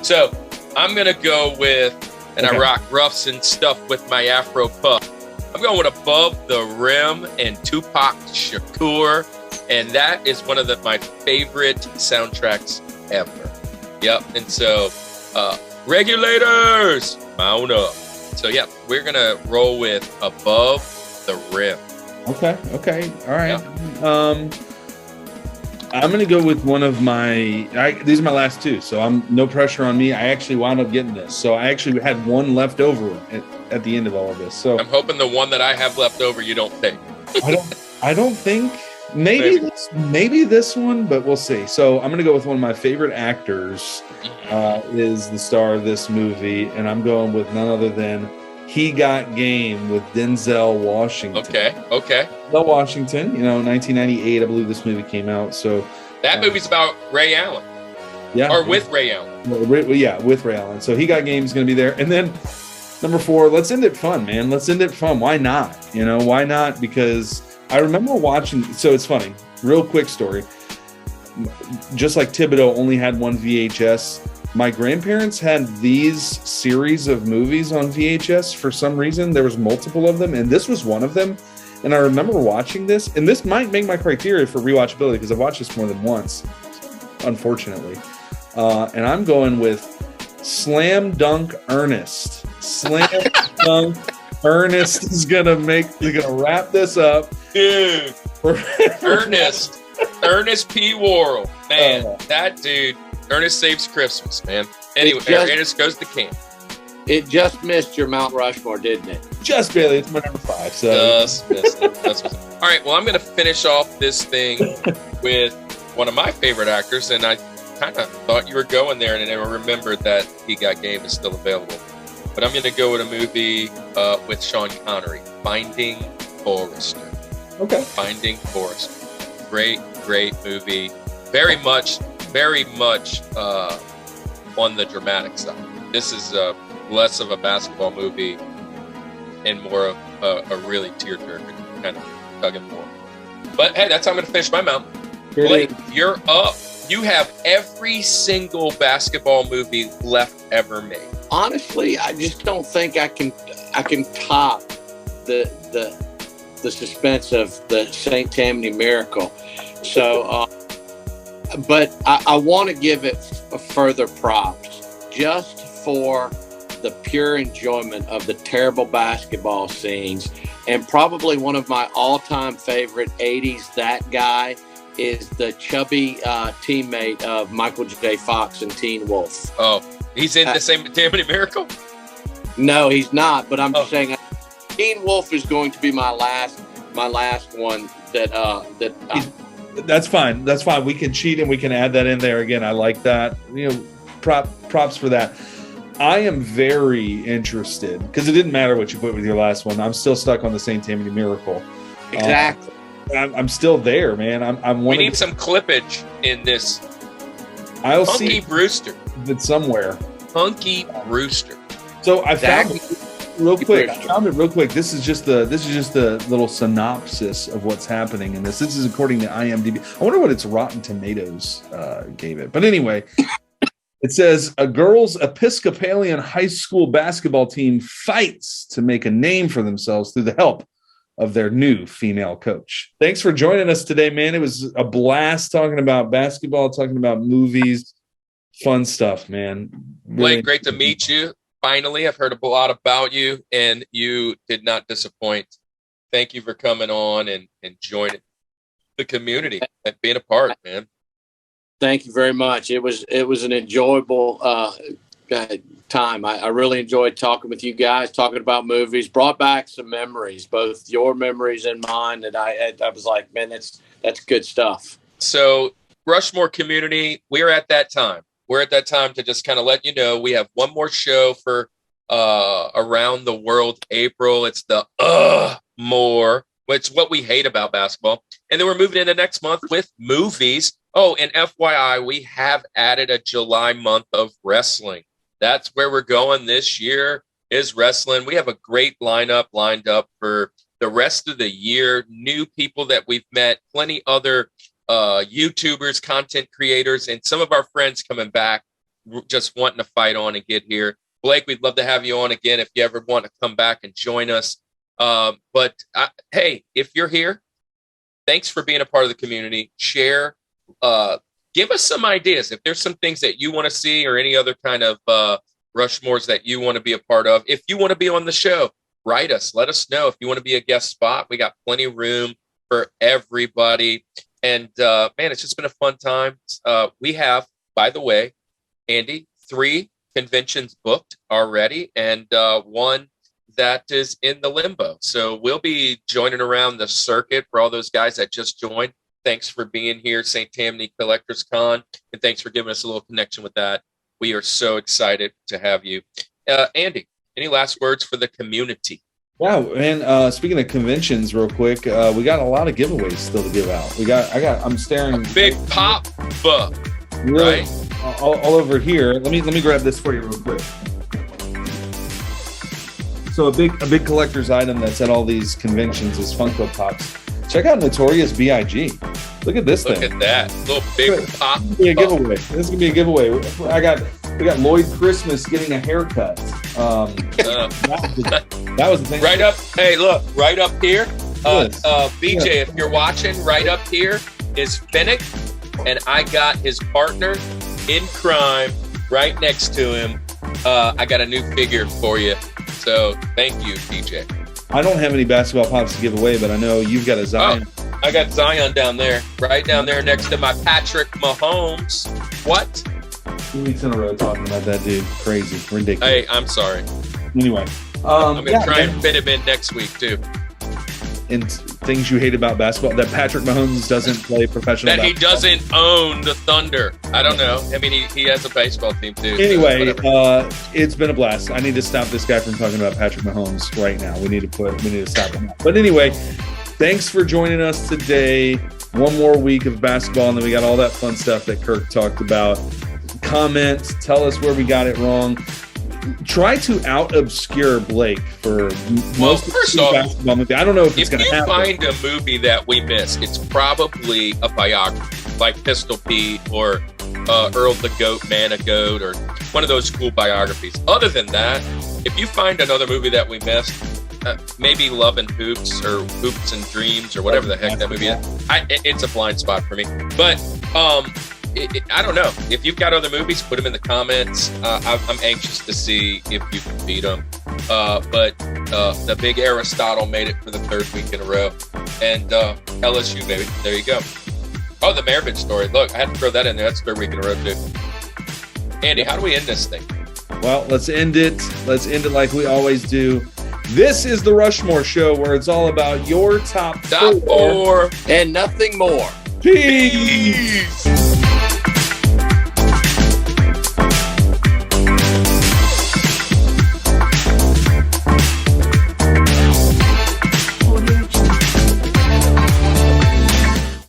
So I'm gonna go with, and I rock ruffs and stuff with my Afro puff. I'm going with Above the Rim and Tupac Shakur, and that is one of my favorite soundtracks ever. Yep. And so, regulators, mount up. So, yeah, we're going to roll with Above the Rim. Okay. All right. Yep. I'm going to go with one of these are my last two, so I'm no pressure on me. I actually wound up getting this. So I actually had one left over at the end of all of this. So I'm hoping the one that I have left over you don't take. I don't think maybe this one, but we'll see. So I'm going to go with one of my favorite actors is the star of this movie, and I'm going with none other than He Got Game with Denzel Washington. Okay. Denzel Washington, 1998, I believe this movie came out. So that movie's about Ray Allen. Yeah. Or with Ray Allen. Yeah, with Ray Allen. So He Got Game is going to be there. And then number 4, let's end it fun, man. Let's end it fun. Why not? Why not? Because I remember watching, so it's funny, real quick story. Just like Thibodeau only had one VHS, my grandparents had these series of movies on VHS for some reason. There was multiple of them, and this was one of them. And I remember watching this, and this might make my criteria for rewatchability because I've watched this more than once, unfortunately. And I'm going with Slam Dunk Ernest. Slam Dunk Ernest is gonna wrap this up. Dude, Ernest P. Worrell, man, that dude. Ernest Saves Christmas, man. Anyway, Ernest goes to camp. It just missed your Mount Rushmore, didn't it? Just barely. It's my number 5. So. Just missed it. All right, well, I'm going to finish off this thing with one of my favorite actors, and I kind of thought you were going there, and I remembered that He Got Game is still available. But I'm going to go with a movie with Sean Connery, Finding Forrester. Okay. Finding Forrester. Great movie. Very much on the dramatic side. This is less of a basketball movie and more of a really tearjerker kind of tug and pull. But hey, that's how I'm going to finish my mount. Blake, you're up. you have every single basketball movie left ever made. Honestly, I just don't think I can top the suspense of the St. Tammany Miracle. So, but I want to give it further props just for the pure enjoyment of the terrible basketball scenes. And probably one of my all-time favorite 80s That Guy is the chubby teammate of Michael J. Fox and Teen Wolf. Oh, he's in the same Tammany Miracle? No, he's not. But I'm just saying, Teen Wolf is going to be my last one. That's fine. That's fine. We can cheat and we can add that in there again. I like that. Props for that. I am very interested because it didn't matter what you put with your last one. I'm still stuck on the St. Tammany Miracle. Exactly. I'm still there, man. We need some clippage in this. I'll Hunky see Brewster. It somewhere. Hunky Brewster. So I found it real quick. This is just the little synopsis of what's happening in this. This is according to IMDb. I wonder what its Rotten Tomatoes gave it. But anyway, it says a girls' Episcopalian high school basketball team fights to make a name for themselves through the help of their new female coach. Thanks for joining us today, man. It was a blast talking about basketball, talking about movies, fun stuff, man. Really Blake, great to meet you. Finally, I've heard a lot about you, and you did not disappoint. Thank you for coming on and joining the community and being a part, man. Thank you very much. It was an enjoyable time. I really enjoyed talking with you guys, talking about movies, brought back some memories, both your memories and mine. That I was like, man, that's good stuff. So Rushmore community, we're at that time. We're at that time to just kind of let you know we have one more show for around the world April. It's the Ughhmore, which is what we hate about basketball. And then we're moving into next month with movies. Oh, and FYI, we have added a July month of wrestling. That's where we're going this year is wrestling. We have a great lineup lined up for the rest of the year. New people that we've met, plenty other YouTubers, content creators, and some of our friends coming back just wanting to fight on and get here. Blake, we'd love to have you on again if you ever want to come back and join us. Hey, if you're here, thanks for being a part of the community. Share, give us some ideas. If there's some things that you want to see or any other kind of Rushmores that you want to be a part of. If you want to be on the show, write us. Let us know if you want to be a guest spot. We got plenty of room for everybody. And, man, it's just been a fun time. We have, by the way, Andy, 3 conventions booked already and one that is in the limbo. So we'll be joining around the circuit for all those guys that just joined. Thanks for being here, St. Tammany Collectors Con, and thanks for giving us a little connection with that. We are so excited to have you. Andy, any last words for the community? Wow, man. Speaking of conventions, real quick, we got a lot of giveaways still to give out. I'm staring. Big pop book, really, right? All over here. Let me grab this for you real quick. So a big collector's item that's at all these conventions is Funko Pops. Check out Notorious B.I.G. Look at this thing. Look at that little big pop. This is gonna be a giveaway. This is gonna be a giveaway. We got Lloyd Christmas getting a haircut. That was the thing. Right up. Hey, look, right up here. BJ, if you're watching, right up here is Finnick, and I got his partner in crime right next to him. I got a new figure for you. So thank you, BJ. I don't have any basketball pops to give away, but I know you've got a Zion. Oh, I got Zion down there, right down there next to my Patrick Mahomes. What? 2 weeks in a row talking about that dude. Crazy. Ridiculous. Hey, I'm sorry. Anyway. I'm going to try and fit him in next week, too. And things you hate about basketball, that Patrick Mahomes doesn't play professional basketball. That he doesn't own the Thunder. I don't know. I mean, he has a baseball team, too. Anyway, it's been a blast. I need to stop this guy from talking about Patrick Mahomes right now. We need to stop him. But anyway, thanks for joining us today. One more week of basketball, and then we got all that fun stuff that Kirk talked about. Comment, tell us where we got it wrong. Try to out-obscure Blake for most of the basketball movie. I don't know if it's going to happen. If you find a movie that we missed, it's probably a biography. like Pistol Pete or Earl the Goat, Man a Goat, or one of those cool biographies. Other than that, if you find another movie that we missed, maybe Love and Hoops or Hoops and Dreams or whatever the heck that movie is, it's a blind spot for me. But I don't know. If you've got other movies, put them in the comments. I'm anxious to see if you can beat them. But the big Aristotle made it for the third week in a row. And LSU, baby. There you go. Oh, the Maravich story. Look, I had to throw that in there. That's third week in a row, too. Andy, how do we end this thing? Well, let's end it. Let's end it like we always do. This is the Rushmore Show, where it's all about your top four and nothing more. Peace.